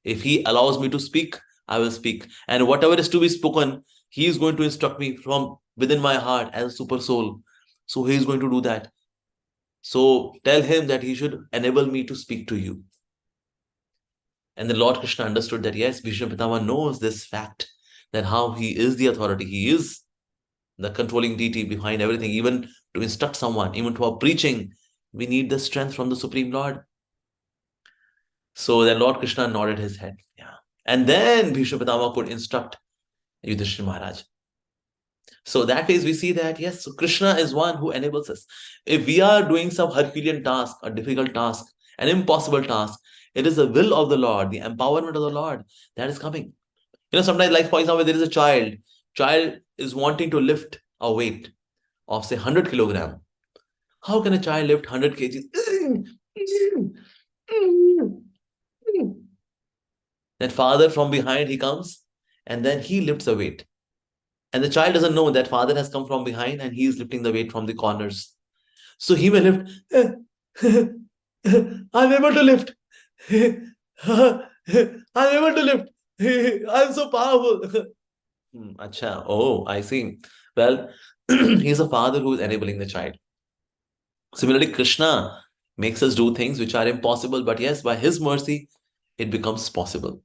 If he allows me to speak, I will speak. And whatever is to be spoken, he is going to instruct me from within my heart as a super soul. So he is going to do that. So tell him that he should enable me to speak to you. And the Lord Krishna understood that, yes, Bhishma Pitama knows this fact, that how he is the authority. He is the controlling deity behind everything. Even to instruct someone, even to our preaching, we need the strength from the Supreme Lord. So then Lord Krishna nodded his head. Yeah. And then Bhishma Pitama could instruct Yudhishthira Maharaj. So that way we see that, yes, so Krishna is one who enables us. If we are doing some Herculean task, a difficult task, an impossible task, it is the will of the Lord, the empowerment of the Lord that is coming. Sometimes, like for example, there is a child is wanting to lift a weight of say 100 kilogram. How can a child lift 100 kgs? Then father from behind, he comes and then he lifts a weight. And the child doesn't know that father has come from behind and he is lifting the weight from the corners. So he may lift. I'm able to lift. I'm able to lift. I'm so powerful. Acha. Oh, I see. Well, he's a father who is enabling the child. Similarly, Krishna makes us do things which are impossible, but yes, by his mercy, it becomes possible.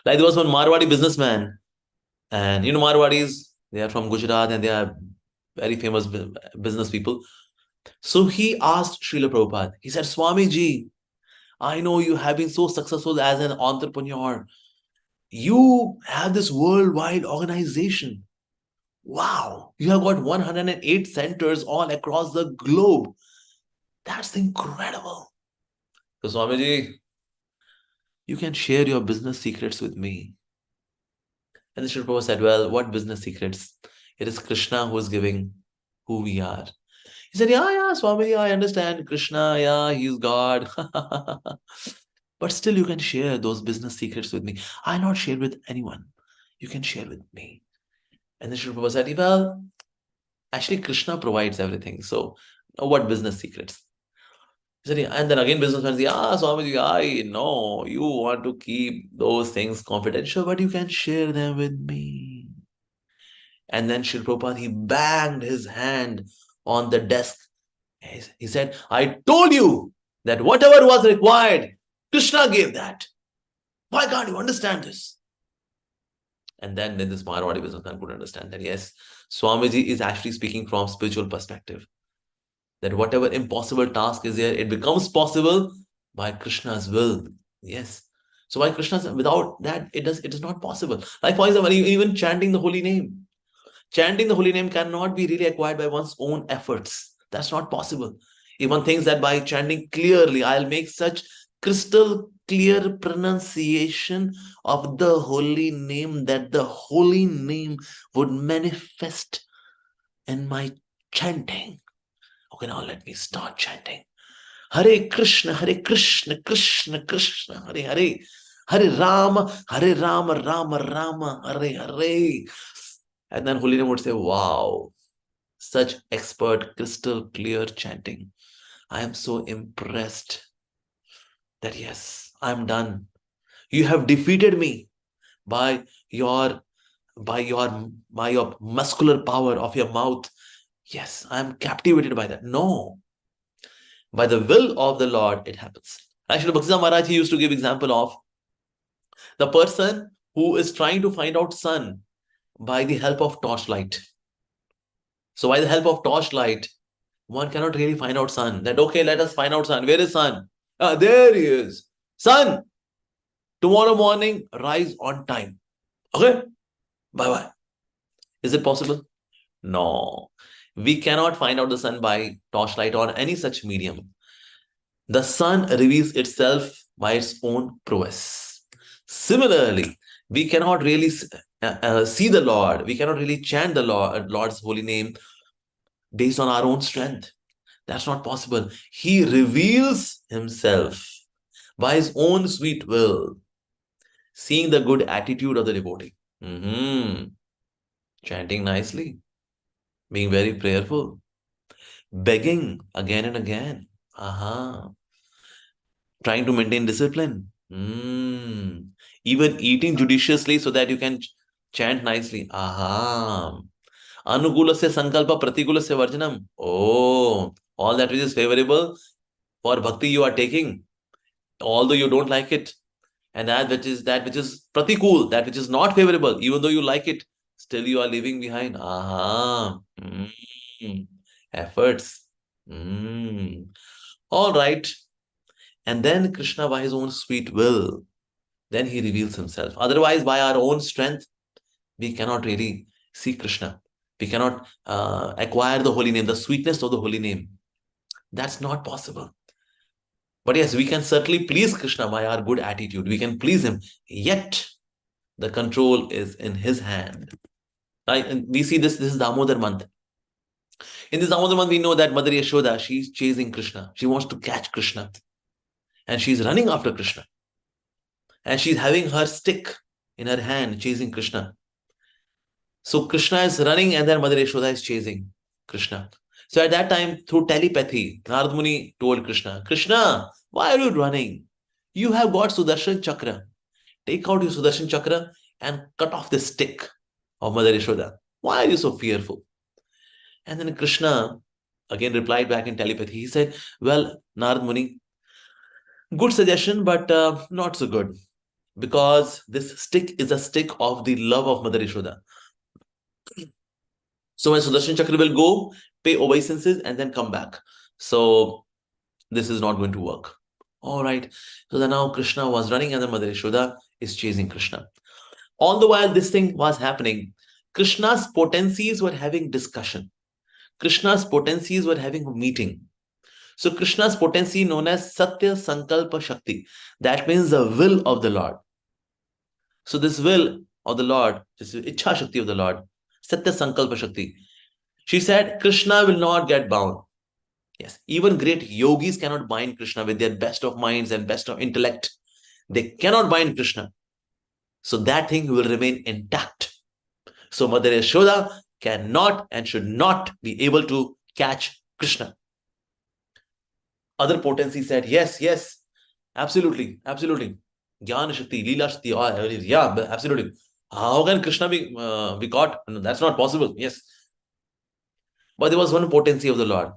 Like there was one Marwadi businessman, and Marwadis, they are from Gujarat and they are very famous business people. So he asked Srila Prabhupada, he said, Swamiji, I know you have been so successful as an entrepreneur. You have this worldwide organization. Wow, you have got 108 centers all across the globe. That's incredible. So Swamiji, you can share your business secrets with me. And the Srila Prabhupada said, well, what business secrets? It is Krishna who is giving who we are. He said, yeah, Swami, I understand. Krishna, yeah, he's God. But still you can share those business secrets with me. I'll not share with anyone. You can share with me. And the Srila Prabhupada said, well, actually Krishna provides everything. So what business secrets? He said, and then again businessman said, yeah, Swamiji, I know you want to keep those things confidential, but you can share them with me. And then Srila Prabhupada, he banged his hand on the desk. He said, I told you that whatever was required, Krishna gave that. Why can't you understand this? And then this Marwadi businessman could understand that, yes, Swamiji is actually speaking from spiritual perspective. That whatever impossible task is there, it becomes possible by Krishna's will. Yes. So by Krishna's, without that, it is not possible. Like for example, even chanting the holy name. Chanting the holy name cannot be really acquired by one's own efforts. That's not possible. If one thinks that by chanting clearly, I'll make such crystal clear pronunciation of the holy name that the holy name would manifest in my chanting. Okay, now let me start chanting. Hare Krishna, Krishna, Krishna, Hare Hare. Hare Rama, Rama, Rama, Hare Hare. And then Holy Name would say, wow, such expert, crystal clear chanting. I am so impressed that yes, I'm done. You have defeated me by your muscular power of your mouth. Yes, I am captivated by that. No. By the will of the Lord, it happens. Actually, Bhaktisiddhanta Maharaj, he used to give example of the person who is trying to find out sun by the help of torchlight. So by the help of torchlight, one cannot really find out sun. That, okay, let us find out sun. Where is sun? There he is. Sun, tomorrow morning, rise on time. Okay? Bye-bye. Is it possible? No. We cannot find out the sun by torchlight or any such medium. The sun reveals itself by its own prowess. Similarly, we cannot really see the Lord. We cannot really chant the Lord's holy name based on our own strength. That's not possible. He reveals himself by his own sweet will, seeing the good attitude of the devotee. Chanting nicely, being very prayerful, begging again and again. Trying to maintain discipline. Even eating judiciously so that you can chant nicely. Anukulasya sankalpa pratikulasya varjanam. Oh, all that which is favorable for bhakti you are taking, although you don't like it. And that which is pratikul, that which is not favorable, even though you like it, still you are leaving behind. Efforts. All right. And then Krishna, by his own sweet will, then he reveals himself. Otherwise, by our own strength, we cannot really see Krishna. We cannot acquire the holy name, the sweetness of the holy name. That's not possible. But yes, we can certainly please Krishna by our good attitude. We can please him. Yet, the control is in his hand. Right? And we see this is Damodar month. In this Damodar month, we know that Mother Yashoda, she's chasing Krishna. She wants to catch Krishna. And she's running after Krishna. And she's having her stick in her hand, chasing Krishna. So Krishna is running and then Mother Yashoda is chasing Krishna. So at that time, through telepathy, Narad Muni told Krishna, Krishna, why are you running? You have got Sudarshan Chakra. Take out your Sudarshan Chakra and cut off the stick of Mother Yashoda. Why are you so fearful? And then Krishna again replied back in telepathy. He said, well, Narad Muni, good suggestion, but not so good. Because this stick is a stick of the love of Mother Yashoda. So when Sudarshan Chakra will go, pay obeisances and then come back. So this is not going to work. All right. So then now Krishna was running and then Mother Yashoda is chasing Krishna. All the while this thing was happening, Krishna's potencies were having discussion. Krishna's potencies were having a meeting. So Krishna's potency known as Satya Sankalpa Shakti. That means the will of the Lord. So this will of the Lord, this is Ichha Shakti of the Lord, Satya Sankalpa Shakti. She said, Krishna will not get bound. Yes, even great yogis cannot bind Krishna with their best of minds and best of intellect. They cannot bind Krishna. So that thing will remain intact. So Mother Yashoda cannot and should not be able to catch Krishna. Other potency said, yes, absolutely. Jnana Shakti, Lila Shakti, yeah, absolutely. How can Krishna be caught? No, that's not possible. Yes. But there was one potency of the Lord.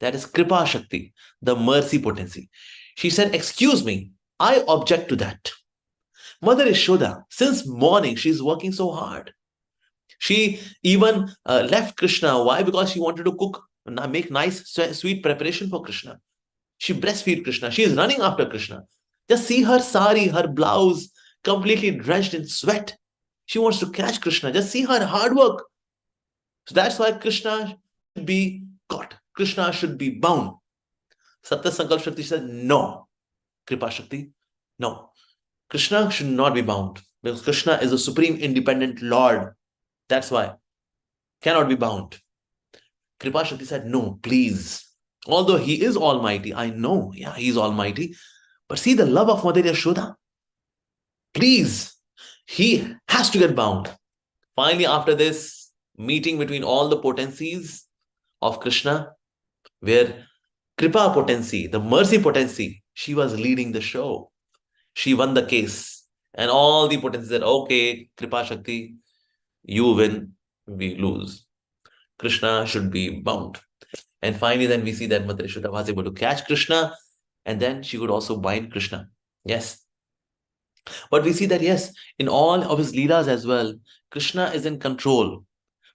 That is Kripa Shakti, the mercy potency. She said, excuse me, I object to that. Mother Yashoda, since morning, she's working so hard. She even left Krishna. Why? Because she wanted to cook, make nice, sweet preparation for Krishna. She breastfeed Krishna. She is running after Krishna. Just see her sari, her blouse, completely drenched in sweat. She wants to catch Krishna. Just see her hard work. So that's why Krishna should be caught. Krishna should be bound. Satya Sankalpa Shakti said, no. Kripa Shakti, no. Krishna should not be bound. Because Krishna is a supreme independent Lord. That's why. Cannot be bound. Kripa Shakti said, no, please. Although he is almighty, I know, yeah, he is almighty. But see the love of Mother Yashoda. Please, he has to get bound. Finally, after this meeting between all the potencies of Krishna, where Kripa potency, the mercy potency, she was leading the show. She won the case. And all the potencies said, okay, Kripa Shakti, you win, we lose. Krishna should be bound. And finally, then we see that Mother Yashoda was able to catch Krishna, and then she could also bind Krishna. Yes. But we see that, yes, in all of his Leelas as well, Krishna is in control.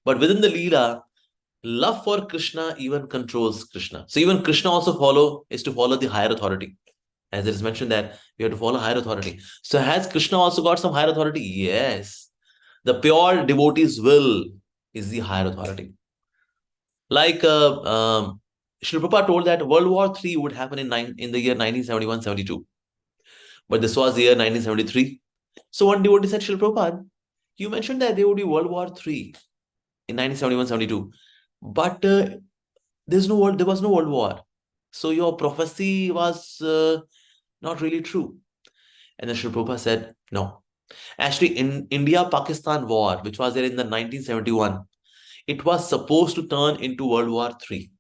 But within the Leela, love for Krishna even controls Krishna. So even Krishna also is to follow the higher authority. As it is mentioned that we have to follow higher authority. So has Krishna also got some higher authority? Yes. The pure devotee's will is the higher authority. Like Srila Prabhupada told that World War III would happen in the year 1971-72. But this was the year 1973. So one devotee said, Srila Prabhupada, you mentioned that there would be World War III in 1971-72. But there was no World War. So your prophecy was not really true. And then Srila Prabhupada said, no. Actually, in India-Pakistan war, which was there in the 1971, it was supposed to turn into World War III.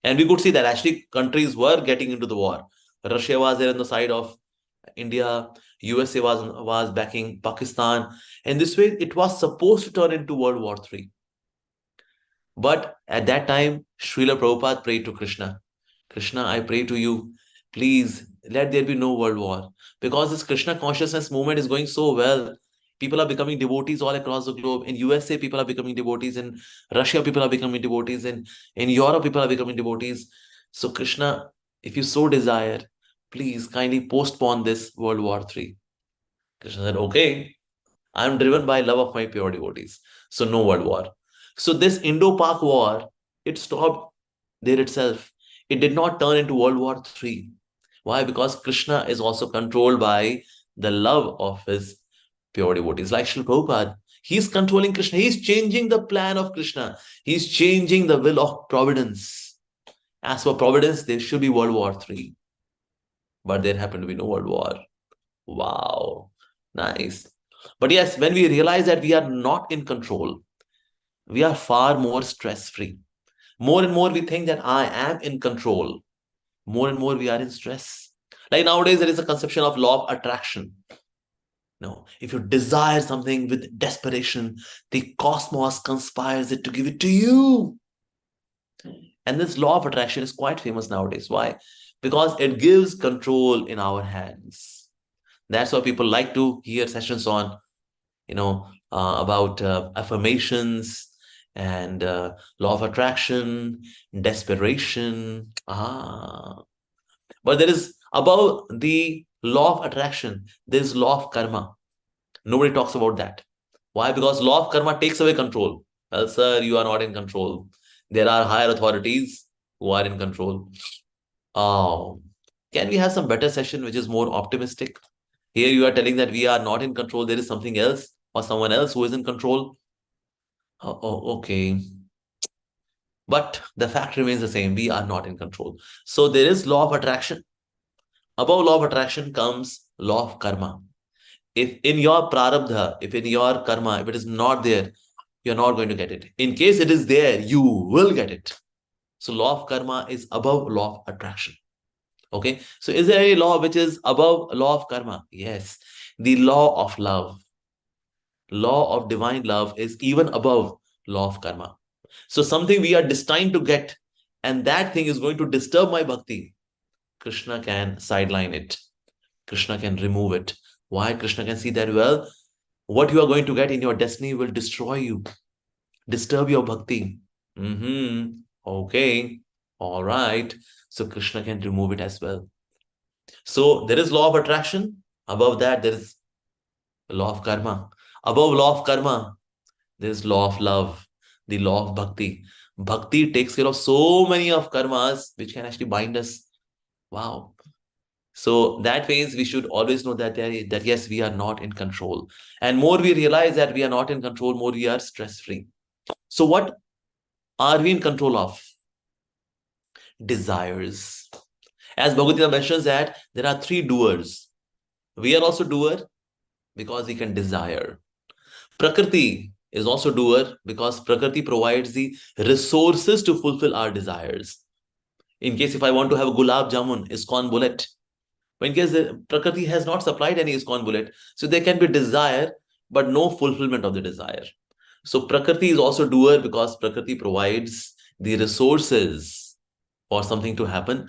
And we could see that actually countries were getting into the war. Russia was there on the side of India, USA was backing Pakistan. And this way, it was supposed to turn into World War III. But at that time, Srila Prabhupada prayed to Krishna. Krishna, I pray to you, please let there be no world war. Because this Krishna consciousness movement is going so well. People are becoming devotees all across the globe. In USA, people are becoming devotees. In Russia, people are becoming devotees. In Europe, people are becoming devotees. So Krishna, if you so desire, please kindly postpone this World War III. Krishna said, okay, I'm driven by love of my pure devotees. So no world war. So this Indo-Pak war, it stopped there itself. It did not turn into World War III. Why? Because Krishna is also controlled by the love of his pure devotees. Like Srila Prabhupada, he's controlling Krishna. He's changing the plan of Krishna. He's changing the will of providence. As for providence, there should be World War III. But there happened to be no World War. Wow. Nice. But yes, when we realize that we are not in control, we are far more stress-free. More and more we think that I am in control. More and more we are in stress. Like nowadays, there is a conception of law of attraction. No, if you desire something with desperation, the cosmos conspires it to give it to you. And this law of attraction is quite famous nowadays. Why? Because it gives control in our hands. That's why people like to hear sessions on, about affirmations and law of attraction, desperation. But there is, above the law of attraction, there is law of karma. Nobody talks about that. Why? Because law of karma takes away control. Well, sir, you are not in control. There are higher authorities who are in control. Can we have some better session which is more optimistic? Here you are telling that we are not in control. There is something else or someone else who is in control. Okay. But the fact remains the same. We are not in control. So there is law of attraction. Above law of attraction comes law of karma. If in your prarabdha, if in your karma, if it is not there, you're not going to get it. In case it is there, you will get it. So law of karma is above law of attraction. Okay. So is there any law which is above law of karma? Yes. The law of love. Law of divine love is even above law of karma. So something we are destined to get, and that thing is going to disturb my bhakti. Krishna can sideline it. Krishna can remove it. Why? Krishna can see that, well, what you are going to get in your destiny will destroy you, disturb your bhakti. Okay. All right. So Krishna can remove it as well. So there is law of attraction. Above that, there is law of karma. Above law of karma, there is law of love, the law of bhakti. Bhakti takes care of so many of karmas which can actually bind us. Wow. So that means we should always know that yes, we are not in control. And more we realize that we are not in control, more we are stress-free. So what are we in control of? Desires. As Bhagavatam mentions that there are 3 doers. We are also doer because we can desire. Prakriti is also doer because Prakriti provides the resources to fulfill our desires. In case if I want to have a gulab jamun, ISKCON bullet, but in case the Prakriti has not supplied any ISKCON bullet, so there can be desire, but no fulfillment of the desire. So Prakriti is also doer because Prakriti provides the resources for something to happen.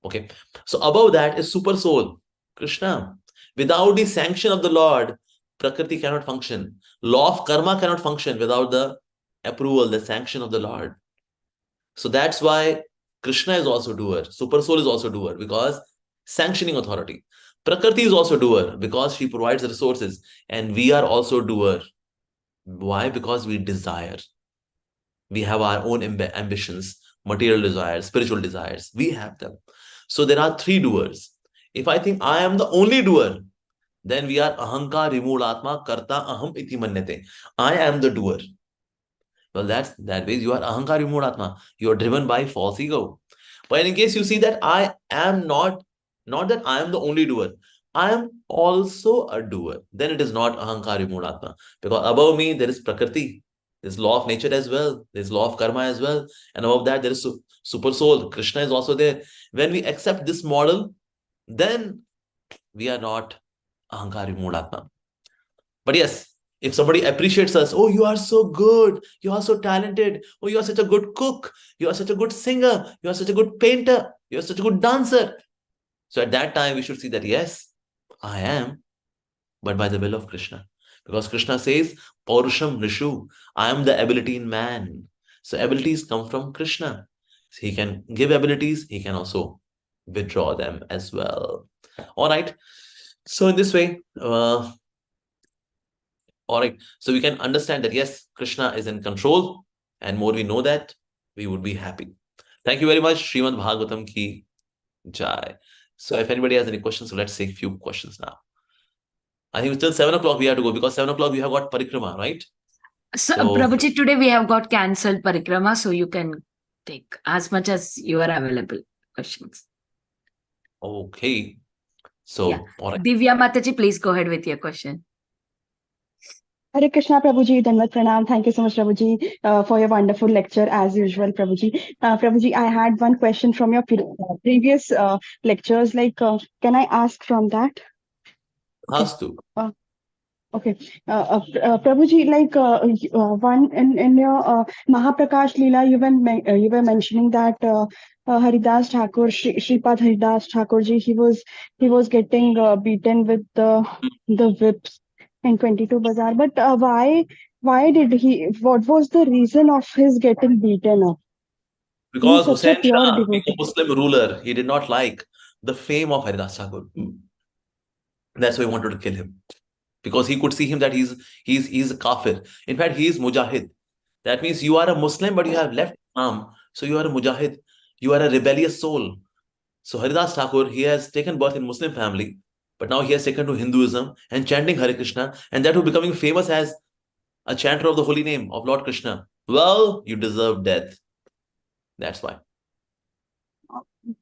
Okay. So above that is super soul, Krishna. Without the sanction of the Lord, Prakriti cannot function. Law of karma cannot function without the approval, the sanction of the Lord. So that's why Krishna is also doer. Super soul is also doer because sanctioning authority. Prakriti is also doer because she provides the resources. And we are also doer. Why? Because we desire. We have our own ambitions, material desires, spiritual desires. We have them. So there are three doers. If I think I am the only doer, then we are ahankar vimulatma karta aham iti manyate. I am the doer. Well, that way you are ahankar vimulatma. You are driven by false ego. But in case you see that I am not that I am the only doer, I am also a doer, then it is not ahankar vimulatma. Because above me there is prakriti, there's law of nature as well, there's law of karma as well, and above that there is super soul. Krishna is also there. When we accept this model, then we are not ahankar vimulatma. But yes, if somebody appreciates us, oh, you are so good, you are so talented, oh, you are such a good cook, you are such a good singer, you are such a good painter, you are such a good dancer. So at that time, we should see that, yes, I am, but by the will of Krishna. Because Krishna says, Paurusham Nishu, I am the ability in man. So abilities come from Krishna. So he can give abilities, he can also withdraw them as well. All right. So in this way, all right. So we can understand that, yes, Krishna is in control. And more we know that, we would be happy. Thank you very much. Srimad Bhagavatam ki jai. So if anybody has any questions, so let's take a few questions now. I think till 7 o'clock we have to go because 7 o'clock we have got parikrama, right? So, So- Prabhuji, today we have got cancelled parikrama, so you can take as much as you are available questions. Okay. So, Yeah. all right. Divya Mataji, please go ahead with your question. Hare Krishna, Prabhuji, Dandavat Pranam. Thank you so much, Prabhuji, for your wonderful lecture, as usual, Prabhuji. Prabhuji, I had one question from your previous lectures. Can I ask from that? Has to. Okay. Prabhuji, one in your Mahaprakash Lila, you were mentioning that Haridas Thakur, Shripad Haridas Thakurji, he was getting beaten with the whips in 22 Bazaar. But why did he? What was the reason of his getting beaten up? Because He's such a Hussain pure Shah, being a devotee. Muslim ruler, he did not like the fame of Haridas Thakur. That's why he wanted to kill him. Because he could see him that he's a kafir. In fact, he is mujahid. That means you are a Muslim, but you have left Islam. So you are a mujahid. You are a rebellious soul. So Haridas Thakur, he has taken birth in Muslim family, but now he has taken to Hinduism and chanting Hare Krishna, and that to becoming famous as a chanter of the holy name of Lord Krishna. Well, you deserve death. That's why.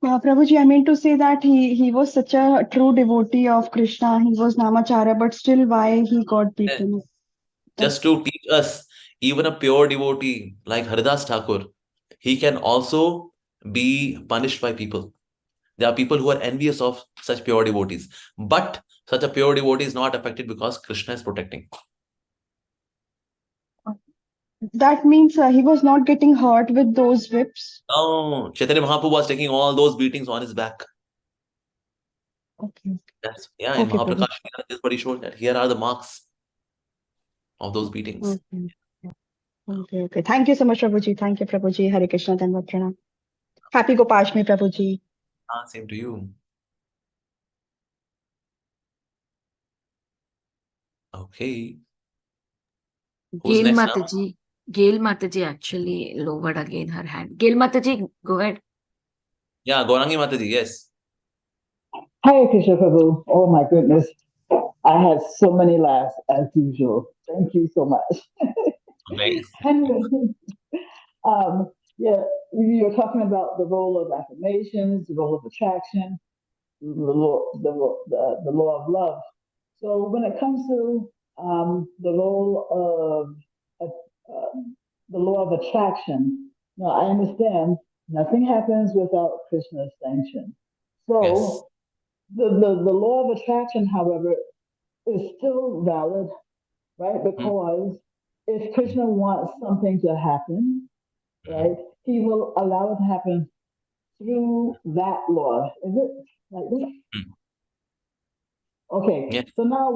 Prabhuji, I mean to say that he was such a true devotee of Krishna. He was Namacharya, but still, why he got beaten? Just to teach us, even a pure devotee like Haridas Thakur, he can also be punished by people. There are people who are envious of such pure devotees. But such a pure devotee is not affected because Krishna is protecting. That means he was not getting hurt with those whips. Oh, Chaitanya Mahaprabhu was taking all those beatings on his back. Okay. That's, yeah, in Okay, Prabhu. Mahaprakash, this body showed that here are the marks of those beatings. Okay. Thank you so much, Prabhuji. Thank you, Prabhuji. Hare Krishna, Dandavat Pranam. Happy Gopashmi, Prabhuji. Same to you. Okay. Who's Gail next now? Mataji. Gail Mataji actually lowered again her hand. Gail Mataji, go ahead. Yeah, Gaurangi Mataji, yes. Hare Krishna Prabhu. Oh my goodness. I had so many laughs as usual. Thank you so much. Okay. Yeah, you're talking about the role of affirmations, the role of attraction, the law of love. So when it comes to the role of the law of attraction, now I understand nothing happens without Krishna's sanction. So the law of attraction, however, is still valid, right? Because if Krishna wants something to happen, right, he will allow it to happen through that law. Is it like that? Okay. Yeah. So now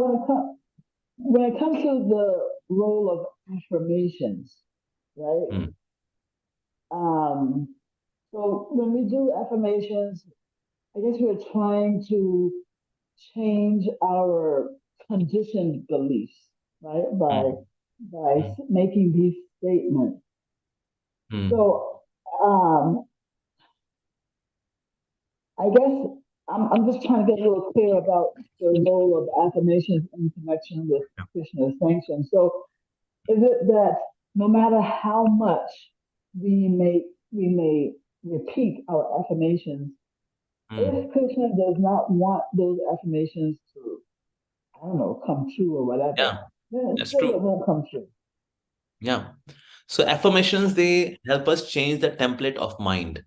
when it comes to the role of affirmations, right? Mm. So when we do affirmations, I guess we're trying to change our conditioned beliefs, right? By Mm. making these statements. Mm. So I guess I'm just trying to get a little clear about the role of affirmations in connection with Krishna's sanction. So is it that no matter how much we may repeat our affirmations, Mm. if Krishna does not want those affirmations to, I don't know, come true or whatever, Yeah, then that's it true. won't come true. Yeah. So affirmations, they help us change the template of mind,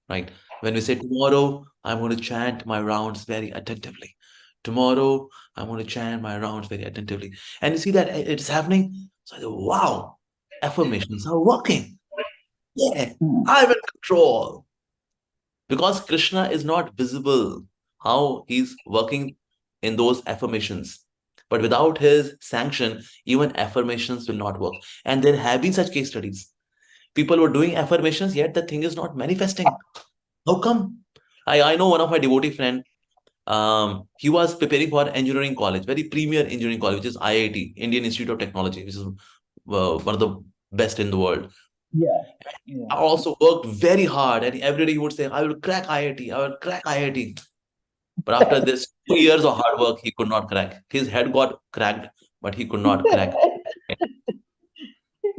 right? When we say tomorrow, I'm going to chant my rounds very attentively. Tomorrow, I'm going to chant my rounds very attentively. And you see that it's happening. So I go, wow, affirmations are working. Yeah, Mm. I'm in control. Because Krishna is not visible how he's working in those affirmations. But without his sanction, even affirmations will not work. And there have been such case studies. People were doing affirmations, yet the thing is not manifesting. How come? I know one of my devotee friend, he was preparing for engineering college, very premier engineering college, which is IIT, Indian Institute of Technology, which is one of the best in the world. Yeah, yeah. I also worked very hard, and every day he would say, I will crack IIT, I will crack IIT. But after this 2 years of hard work, he could not crack. His head got cracked, but he could not crack.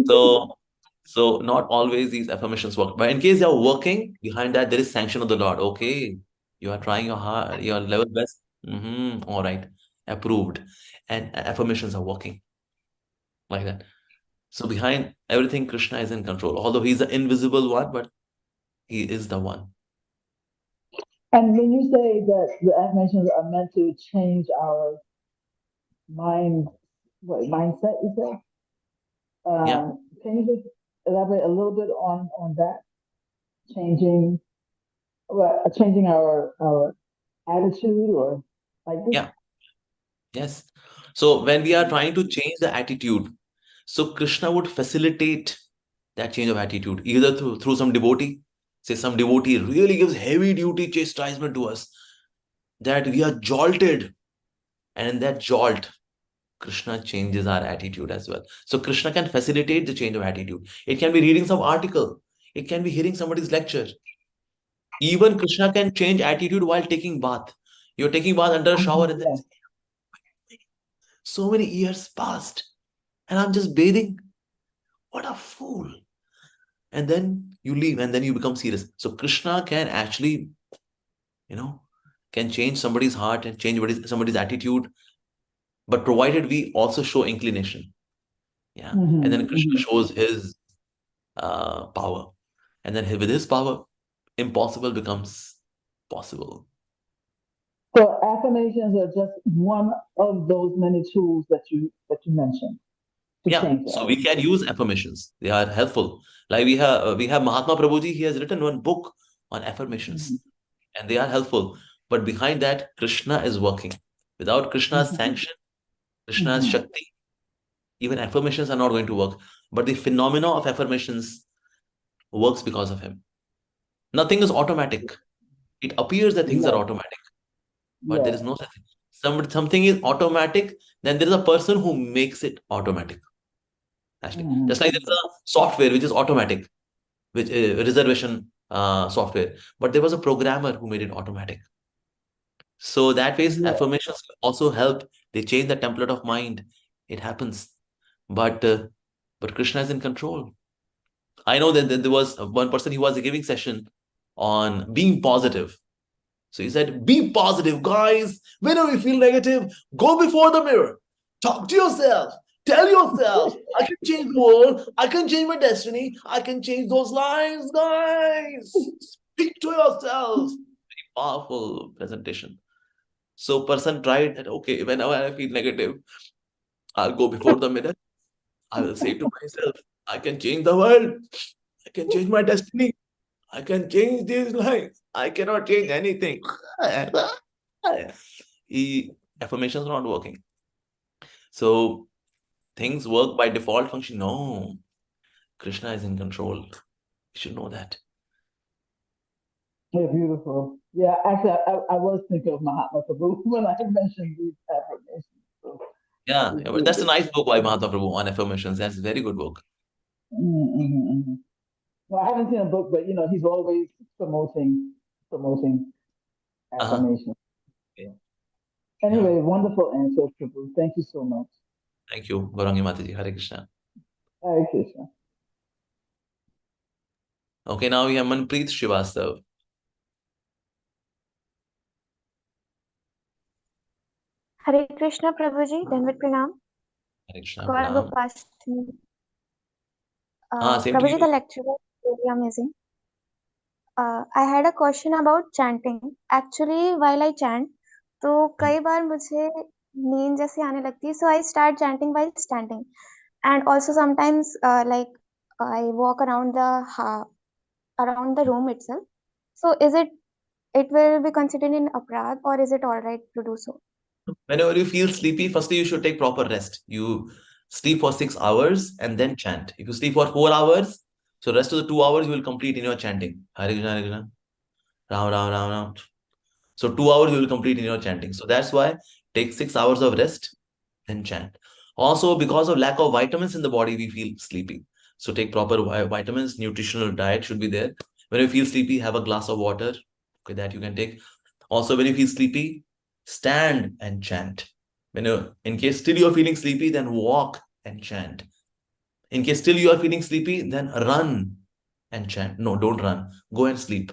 So, so not always these affirmations work. But in case you're working, behind that there is sanction of the Lord. Okay, you are trying your hard, your level best. All right, approved. And affirmations are working like that. So behind everything, Krishna is in control. Although he's the invisible one, but he is the one. And when you say that the affirmations are meant to change our mind, mindset, you say? Yeah. Can you just elaborate a little bit on that? Changing, changing our attitude or like this? Yeah. Yes. So when we are trying to change the attitude, so Krishna would facilitate that change of attitude either through some devotee. Say some devotee really gives heavy duty chastisement to us, that we are jolted, and in that jolt, Krishna changes our attitude as well. So Krishna can facilitate the change of attitude. It can be reading some article. It can be hearing somebody's lecture. Even Krishna can change attitude while taking bath. You're taking bath under a shower, and then Yeah. so many years passed, and I'm just bathing. What a fool. And then you leave, and then you become serious. So Krishna can actually, can change somebody's heart and change somebody's attitude, but provided we also show inclination. Yeah. Mm-hmm, And then Krishna mm-hmm. shows his power. And then with his power, impossible becomes possible. So affirmations are just one of those many tools that you mentioned to Yeah. change So that. we can use affirmations. They are helpful. Like we have Mahatma Prabhuji. He has written one book on affirmations, Mm-hmm. and they are helpful. But behind that, Krishna is working. Without Krishna's Mm-hmm. sanction, Krishna's Mm-hmm. Shakti, even affirmations are not going to work. But the phenomena of affirmations works because of him. Nothing is automatic. It appears that things are Right. automatic, but there Yeah. is no such thing. Something is automatic, then there is a person who makes it automatic. Actually, Mm-hmm. just like there is a software which is automatic, which reservation software, but there was a programmer who made it automatic. So that way, Yeah. affirmations also help. They change the template of mind. It happens, but Krishna is in control. I know that there was one person, he was giving session on being positive. So he said, be positive, guys. Whenever you feel negative, go before the mirror. Talk to yourself. Tell yourself, I can change the world. I can change my destiny. I can change those lives, guys. Speak to yourself. Very powerful presentation. So person tried that, okay, whenever I feel negative, I'll go before the mirror. I will say to myself, I can change the world. I can change my destiny. I can change these lives. I cannot change anything. Affirmations are not working. So things work by default function. No. Krishna is in control. You should know that. Yeah, beautiful. Yeah, actually, I was thinking of Mahatma Prabhu when I mentioned these affirmations. So Yeah, but that's a nice book by Mahatma Prabhu on affirmations. That's a very good book. Well, I haven't seen a book, but he's always promoting affirmations. Yeah. Anyway, wonderful answer, Prabhu. Thank you so much. Thank you, Gaurangi Mataji. Hare Krishna. Hare Krishna. Okay, now we have Manpreet Srivastav. Hare Krishna, Prabhuji. Dandavat Pranam. Hare Krishna. God Pranam. Gopashti. Same to Prabhuji, you. the lecture was really amazing. I had a question about chanting. Actually, while I chant, तो कई बार मुझे नींद जैसे आने लगती है, so I start chanting while standing, and also sometimes like I walk around the room itself. So is it will be considered in aparad, or is it all right to do so? Whenever you feel sleepy, firstly you should take proper rest. You sleep for 6 hours and then chant. If you sleep for 4 hours, so rest of the 2 hours you will complete in your chanting. Hare Krishna, Hare Krishna. Ram, Ram, Ram, Ram. So 2 hours you will complete in your chanting. So that's why take 6 hours of rest, then chant. Also, because of lack of vitamins in the body, we feel sleepy. So take proper vitamins, nutritional diet should be there. When you feel sleepy, have a glass of water. Okay, that you can take. Also, when you feel sleepy, stand and chant. In case still you are feeling sleepy, then walk and chant. In case still you are feeling sleepy, then run and chant. No, don't run. Go and sleep.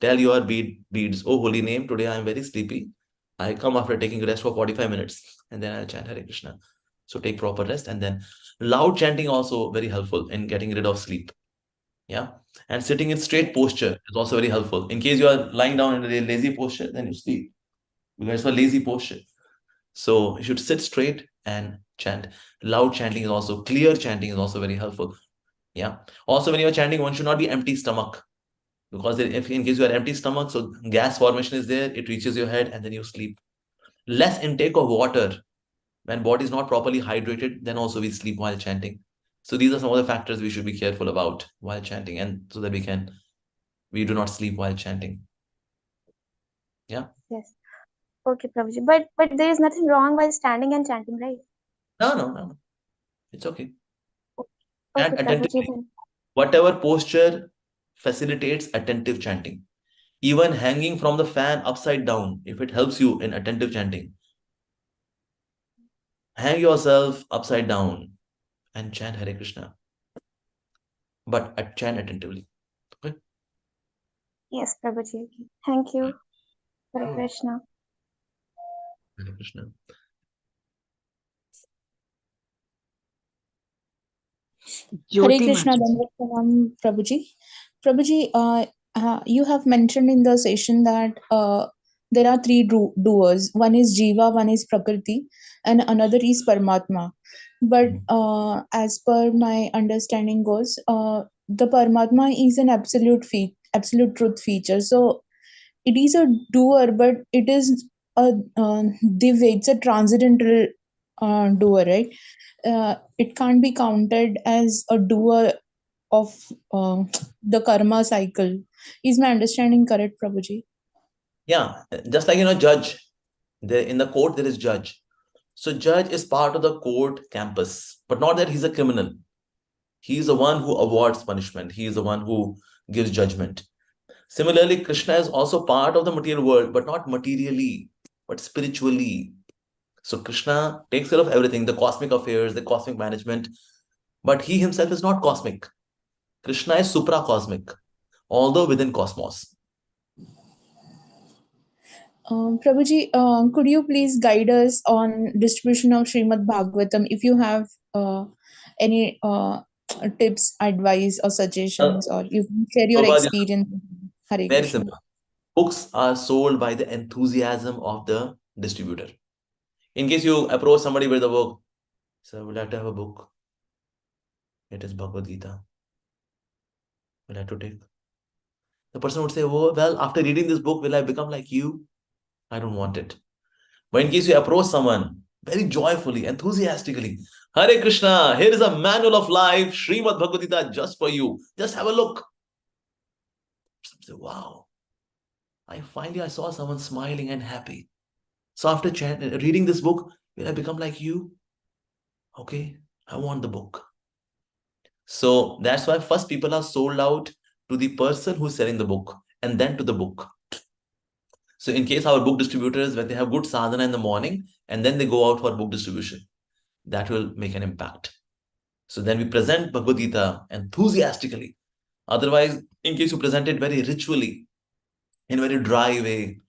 Tell your beads, oh holy name, today I am very sleepy. I come after taking rest for 45 minutes and then I'll chant Hare Krishna. So take proper rest, and then loud chanting also very helpful in getting rid of sleep. Yeah. And sitting in straight posture is also very helpful. In case you are lying down in a lazy posture, then you sleep. Because it's a lazy posture. So you should sit straight and chant. Loud chanting is also, clear chanting is also very helpful. Yeah. Also, when you are chanting, one should not be empty stomach. Because if in case you are empty stomach, so gas formation is there, it reaches your head and then you sleep. Less intake of water. When body is not properly hydrated, then also we sleep while chanting. So these are some of the factors we should be careful about while chanting, and so that we do not sleep while chanting. Yeah. Yes. Okay, Prabhuji. But there is nothing wrong while standing and chanting, right? No. It's okay. Okay, And attentively. Prabhuji. Whatever posture facilitates attentive chanting. Even hanging from the fan upside down, if it helps you in attentive chanting, hang yourself upside down and chant Hare Krishna. But chant attentively. Okay? Yes, Prabhuji. Thank you. Hare Krishna. Hare Krishna. Hare Krishna, Dandavat Pranam, Prabhuji. Prabhuji, you have mentioned in the session that there are three doers. One is Jiva, one is Prakriti, and another is Paramatma. But as per my understanding goes, the Paramatma is an absolute truth feature. So it is a doer, but it is a divya. It's a transcendental doer, right? It can't be counted as a doer of the karma cycle. Is my understanding correct, Prabhuji? Yeah, just like judge. In the court there is judge. So judge is part of the court campus, but not that he's a criminal. He is the one who awards punishment. He is the one who gives judgment. Similarly, Krishna is also part of the material world, but not materially, but spiritually. So Krishna takes care of everything, the cosmic affairs, the cosmic management, but he himself is not cosmic. Krishna is supra-cosmic, although within cosmos. Prabhuji, could you please guide us on distribution of Srimad Bhagavatam if you have any tips, advice, or suggestions, or you can share your experience? Hare Very Krishna. simple. Books are sold by the enthusiasm of the distributor. In case you approach somebody with a book, sir, would I have to have a book? It is Bhagavad Gita. Will I have to take? The person would say, oh, well, after reading this book, will I become like you? I don't want it. But in case you approach someone very joyfully, enthusiastically. Hare Krishna, here is a manual of life, Srimad Bhagavad Gita, just for you. Just have a look. Say, wow. I saw someone smiling and happy. So after reading this book, will I become like you? Okay, I want the book. So that's why first people are sold out to the person who's selling the book and then to the book. So in case our book distributors, when they have good sadhana in the morning and then they go out for book distribution, that will make an impact. So then we present Bhagavad Gita enthusiastically. Otherwise, in case you present it very ritually, in a very dry way,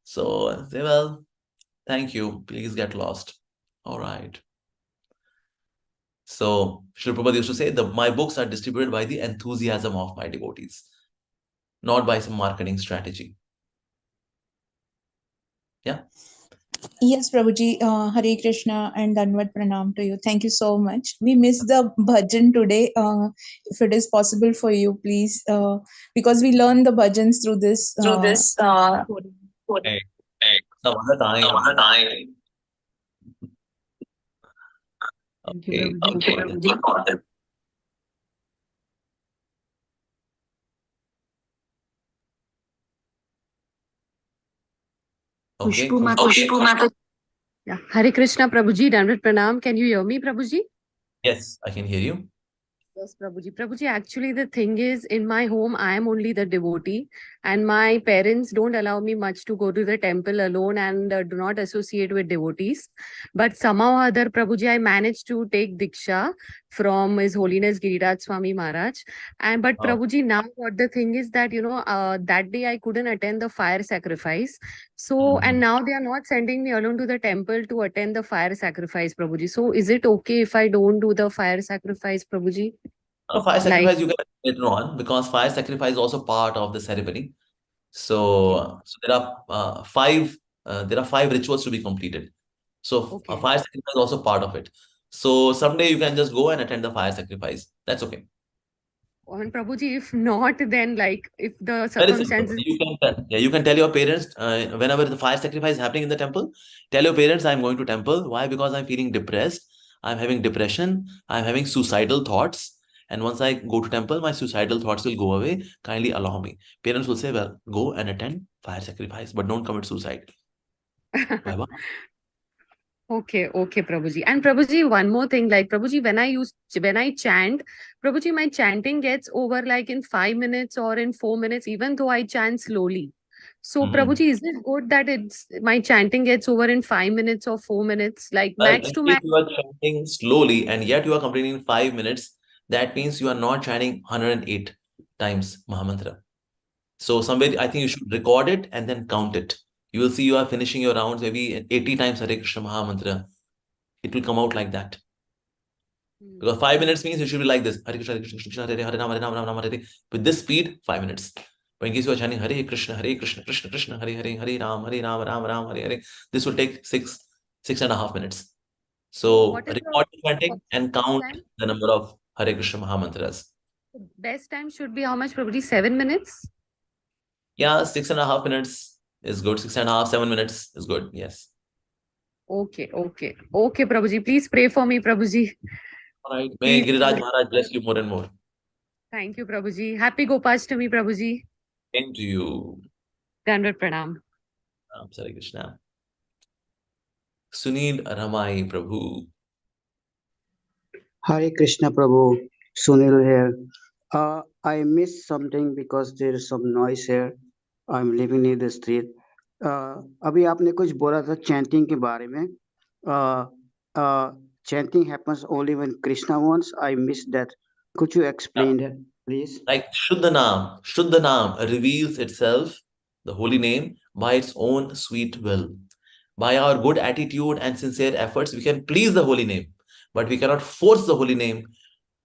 so say, well, thank you, please get lost. All right. So Srila Prabhupada used to say, my books are distributed by the enthusiasm of my devotees, not by some marketing strategy. Yeah. Yes, Prabhuji, Hare Krishna and Dandavat Pranam to you. Thank you so much. We missed the bhajan today. If it is possible for you, please, because we learned the bhajans through this. Hey. Some other time. Thank you, Okay. Prabhuji. Okay. Yeah. Hare Krishna, Prabhuji, Dandavat Pranam. Can you hear me, Prabhuji? Yes, I can hear you. Yes, Prabhuji. Prabhuji, actually, the thing is, in my home, I am only the devotee, and my parents don't allow me much to go to the temple alone and do not associate with devotees. But somehow or other, Prabhuji, I managed to take Diksha from His Holiness Giriraj Swami Maharaj. But Prabhuji, now what the thing is that, that day I couldn't attend the fire sacrifice. So, and now they are not sending me alone to the temple to attend the fire sacrifice, Prabhuji. So, is it okay if I don't do the fire sacrifice, Prabhuji? Fire sacrifice you can later on, because fire sacrifice is also part of the ceremony. So there are five rituals to be completed. So a fire sacrifice is also part of it. So someday you can just go and attend the fire sacrifice. That's okay. And Prabhuji, if not, then if the Very simple. circumstances. You can tell your parents whenever the fire sacrifice is happening in the temple, tell your parents, I'm going to temple. Why? Because I'm feeling depressed. I'm having depression. I'm having suicidal thoughts. And once I go to temple, my suicidal thoughts will go away. Kindly allow me. Parents will say, well, go and attend fire sacrifice, but don't commit suicide. Bye-bye. Okay, Prabhuji. And Prabhuji, one more thing, Prabhuji, when I chant, Prabhuji, my chanting gets over in 5 minutes or in 4 minutes, even though I chant slowly. So, Prabhuji, is it good that my chanting gets over in 5 minutes or 4 minutes, max to max? If you are chanting slowly and yet you are completing 5 minutes, that means you are not chanting 108 times Mahamantra. So somewhere I think you should record it and then count it. You will see you are finishing your rounds maybe 80 times Hare Krishna Mahamantra. It will come out like that. Because 5 minutes means you should be like this. Hare Krishna, Hare Krishna, Krishna Hare Hare, Rama Hare Rama, Rama Hare. With this speed, 5 minutes. But in case you are chanting Hare Krishna, Krishna Krishna, Hare Hare, Hare Ram, Ram Hare Hare, this will take 6.5 minutes. So record the chanting and count the number of Hare Krishna Mahamantras. Best time should be how much, Prabhuji? 7 minutes? Yeah, 6.5 minutes is good. 6.5, 7 minutes is good. Yes. Okay, Prabhuji. Please pray for me, Prabhuji. All right. May Giriraj Maharaj bless you more and more. Thank you, Prabhuji. Happy Gopashtami, Prabhuji. Same to you. Dandavat Pranam. Hare Krishna. Sunil Ramai, Prabhu. Hare Krishna, Prabhu. Sunil here. I missed something because there is some noise here. I'm living near the street. अभी आपने कुछ बोला था chanting के बारे में. Chanting happens only when Krishna wants. I missed that. Could you explain that, please? Like Shuddhanam reveals itself, the holy name, by its own sweet will. By our good attitude and sincere efforts, we can please the holy name, but we cannot force the holy name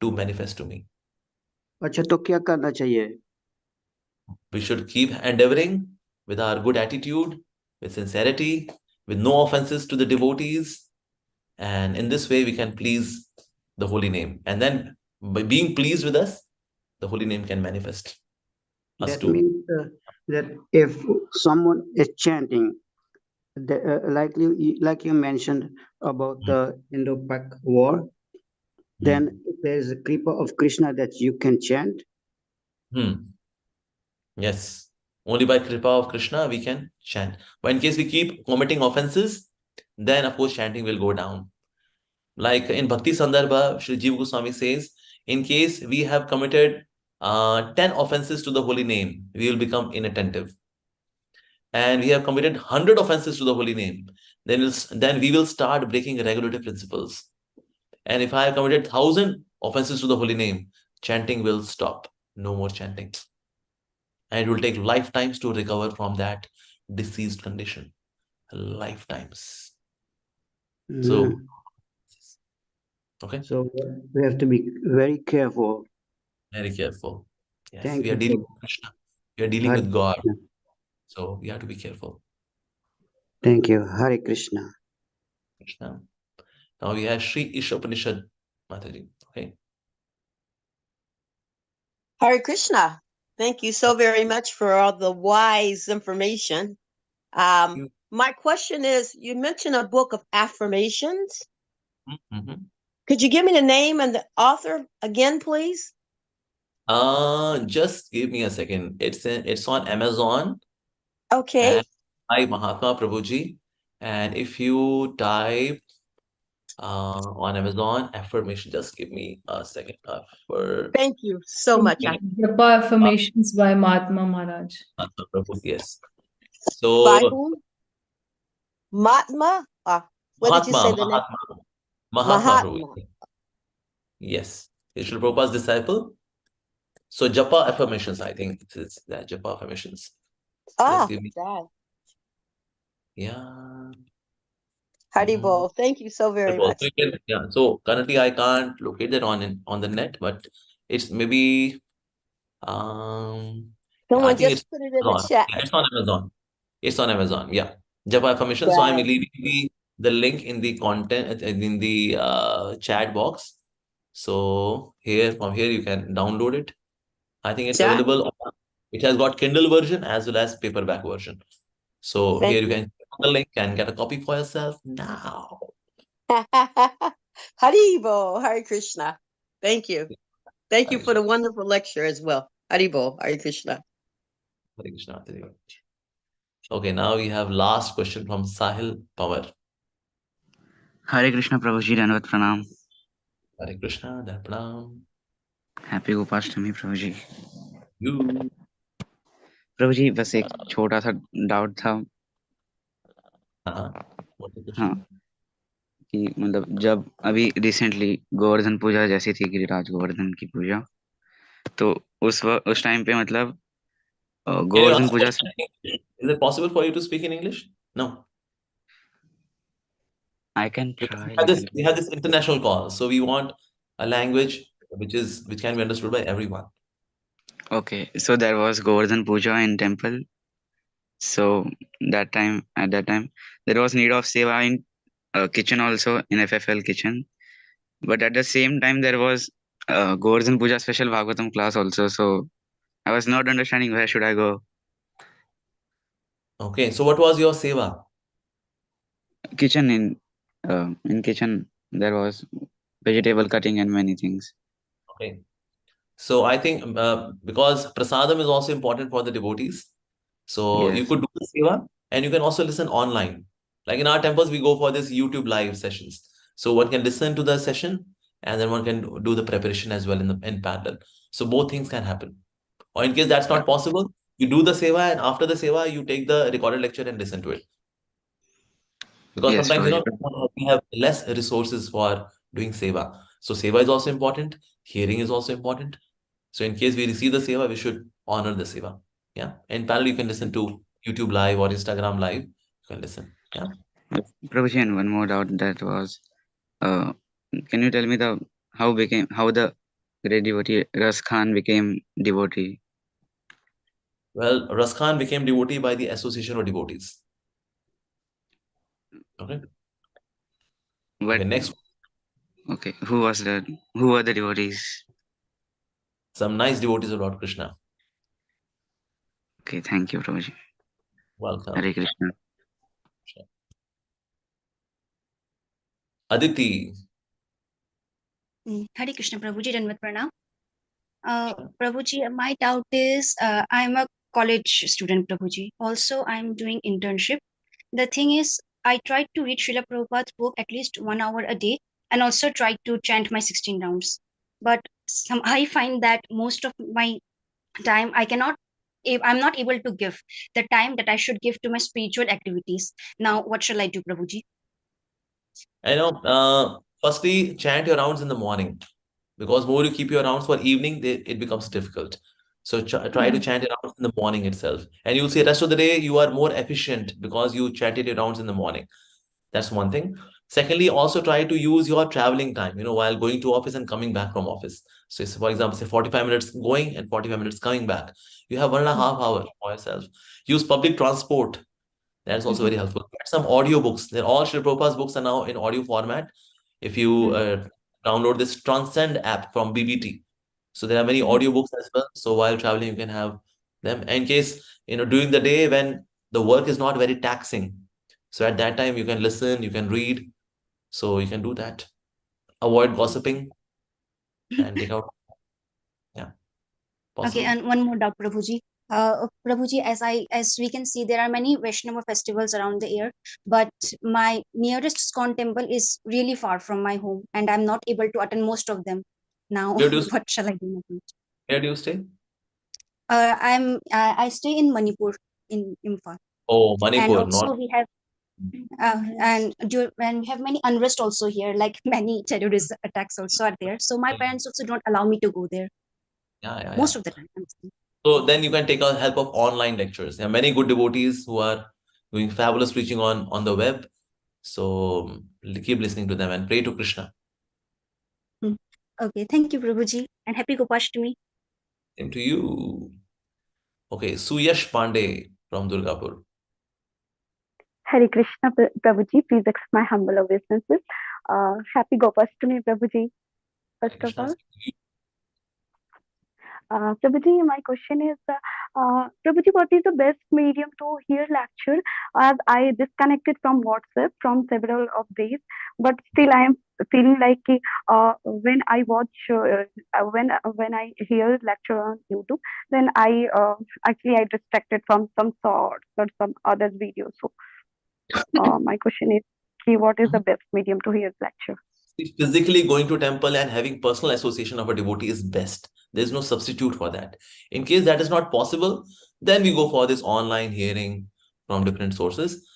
to manifest to me. अच्छा, तो क्या करना चाहिए? We should keep endeavoring with our good attitude, with sincerity, with no offenses to the devotees. And in this way, we can please the holy name. And then by being pleased with us, the holy name can manifest. That means that if someone is chanting like you mentioned about the Indo-Pak war, then there's a Kripa of Krishna that you can chant. Yes. Only by Kripa of Krishna we can chant. But in case we keep committing offenses, then of course chanting will go down. Like in Bhakti Sandarbha, Sri Jiva Goswami says, in case we have committed 10 offenses to the holy name, we will become inattentive. And we have committed 100 offenses to the holy name, then we will start breaking regulative principles. And if I have committed 1,000 offenses to the holy name, chanting will stop. No more chanting. And it will take lifetimes to recover from that diseased condition. Lifetimes. So, okay. So we have to be very careful. Very careful. Yes, Thank we are you, dealing Prabhu. with Krishna. We are dealing Hare with God. Krishna. So we have to be careful. Thank you. Hare Krishna. Krishna. Now we have Sri Ishopanishad Mataji. Okay. Hare Krishna. Thank you so very much for all the wise information. My question is, you mentioned a book of affirmations. Could you give me the name and the author again, please? Just give me a second. It's on Amazon. Okay. By Mahatma Prabhuji. And if you type on Amazon affirmation, just give me a second. Thank you so much. Japa Affirmations by Mahatma Maharaj. Mahatma Prabhu, yes. So By whom? Mahatma? What did you say the name? Mahatma Prabhu. Yes. Is Srila Prabhupada's disciple. So Japa affirmations, I think it's that Japa affirmations. That. Yeah. Haribol, thank you so very much. Yeah. So currently I can't locate that on the net, but it's maybe Someone just put it in the chat. Yeah, it's on Amazon. It's on Amazon. Yeah. Japa affirmation. So I'm leaving the link in the content in the chat box. So from here you can download it. I think it's available. It has got Kindle version as well as paperback version. So here you can click on the link and get a copy for yourself now. Haribol, Hare Krishna. Thank you. Thank you for the wonderful lecture as well. Haribol, Hare Krishna. Hare Krishna. Okay, now we have last question from Sahil Power. Hare Krishna, Prabhuji, Dandavat Pranam. Hare Krishna, Dandavat Pranam. Happy Gopashtami, Prabhuji. You. प्रभुजी बस एक छोटा सा doubt था हाँ कि मतलब जब अभी रिसेंटली गोवर्धन पूजा जैसी थी गिरिराज गोवर्धन की पूजा तो उस टाइम पे मतलब गोवर्धन पूजा Is it possible for you to speak in English? No. I can try. We have this international call, so we want a language which can be understood by everyone. Okay, so there was Govardhan Puja in temple. So at that time, there was need of seva in kitchen also, in FFL kitchen. But at the same time, there was Govardhan Puja special Bhagavatam class also. So I was not understanding where should I go. Okay, so what was your seva? Kitchen in kitchen there was vegetable cutting and many things. Okay. So I think because prasadam is also important for the devotees. So you could do the seva and you can also listen online. Like in our temples, we go for this YouTube live sessions. So one can listen to the session and then one can do the preparation as well in parallel. So both things can happen. Or in case that's not possible, you do the seva and after the seva, you take the recorded lecture and listen to it. Because sometimes, we have less resources for doing seva. So seva is also important. Hearing is also important. So in case we receive the seva, we should honor the seva. Yeah. And parallel, you can listen to YouTube live or Instagram live. You can listen. Yeah. Prabhuji, and one more doubt that was, can you tell me how the great devotee Ras Khan became devotee? Well, Ras Khan became devotee by the association of devotees. Okay. But, okay, next. Okay, who were the devotees? Some nice devotees of Lord Krishna. Okay, thank you, Prabhuji. Welcome. Hare Krishna. Aditi. Hare Krishna, Prabhuji, Dandavat Pranam. Prabhuji, my doubt is I'm a college student, Prabhuji. Also, I'm doing internship. The thing is, I tried to read Srila Prabhupada's book at least 1 hour a day and also tried to chant my 16 rounds. But I find that most of my time I'm not able to give the time that I should give to my spiritual activities. Now, what shall I do, Prabhuji? I know, firstly, chant your rounds in the morning, because more you keep your rounds for evening, it becomes difficult. So try to chant your rounds in the morning itself. And you'll see rest of the day, you are more efficient because you chanted your rounds in the morning. That's one thing. Secondly, also try to use your traveling time, while going to office and coming back from office. So, for example, say 45 minutes going and 45 minutes coming back. You have 1.5 hours for yourself. Use public transport. That's also very helpful. Get some audio books. They're all Srila Prabhupada's books are now in audio format. If you download this Transcend app from BBT, so there are many audio books as well. So while traveling, you can have them. In case, during the day when the work is not very taxing, so at that time you can listen, you can read. So you can do that. Avoid gossiping and take out. Yeah. Possible. Okay, and one more doubt, Prabhuji. Prabhuji, as we can see, there are many Vaishnava festivals around the year, but my nearest ISKCON temple is really far from my home, and I'm not able to attend most of them. Now, what shall I do? Where do you stay? I stay in Manipur, in Imphal. Oh, Manipur, and also not. we have and we have many unrest also here, like many terrorist attacks also are there. So my parents also don't allow me to go there. Yeah. Most of the time. So then you can take a help of online lectures. There are many good devotees who are doing fabulous preaching on the web. So keep listening to them and pray to Krishna. Okay, thank you, Prabhuji, and happy Gopashtami. Same to you. Okay, Suyash Pandey from Durgapur. Hare Krishna, Prabhuji. Please accept my humble obeisances. Happy Gopashtami, Prabhuji. First of all. Prabhuji, my question is, Prabhuji, what is the best medium to hear lecture? As I disconnected from WhatsApp from several of days, but still I am feeling like when I watch, when I hear lecture on YouTube, then I distracted from some thoughts or some other videos. So my question is, what is the best medium to hear lecture? Physically going to temple and having personal association of a devotee is best. There's no substitute for that. In case that is not possible, then we go for this online hearing from different sources.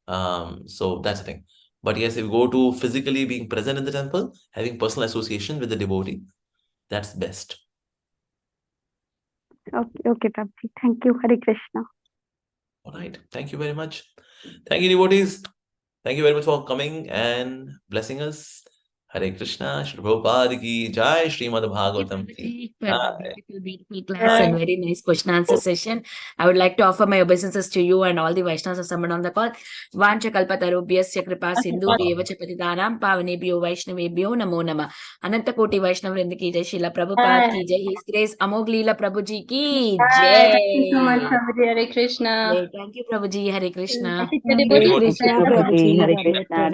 So that's the thing. But yes, if you go to physically being present in the temple, having personal association with the devotee, that's best. Okay, Prabhuji. Thank you. Hare Krishna. All right. Thank you very much. Thank you, devotees. Thank you very much for coming and blessing us. Hare Krishna, Shri Prabhupada ki Jai, Srimad Bhagavatam ki Jai. Beautiful class and very nice question answer session. I would like to offer my obeisances to you and all the Vaishnavas assembled on the call. Vancha kalpatarubhyasya kripa sindhu bhyevacha patitanam pavanebhyo Vaishnavebhyo namo namah. Ananta koti Vaishnavrinda ki Jai, Srila Prabhupada ki Jai, His Grace Amogh Lila Prabhuji ki Jai. Thank you so much, Prabhuji. Hare Krishna. Thank you, Prabhuji. Hare Krishna. Hare Krishna, Prabhuji. Hare Krishna.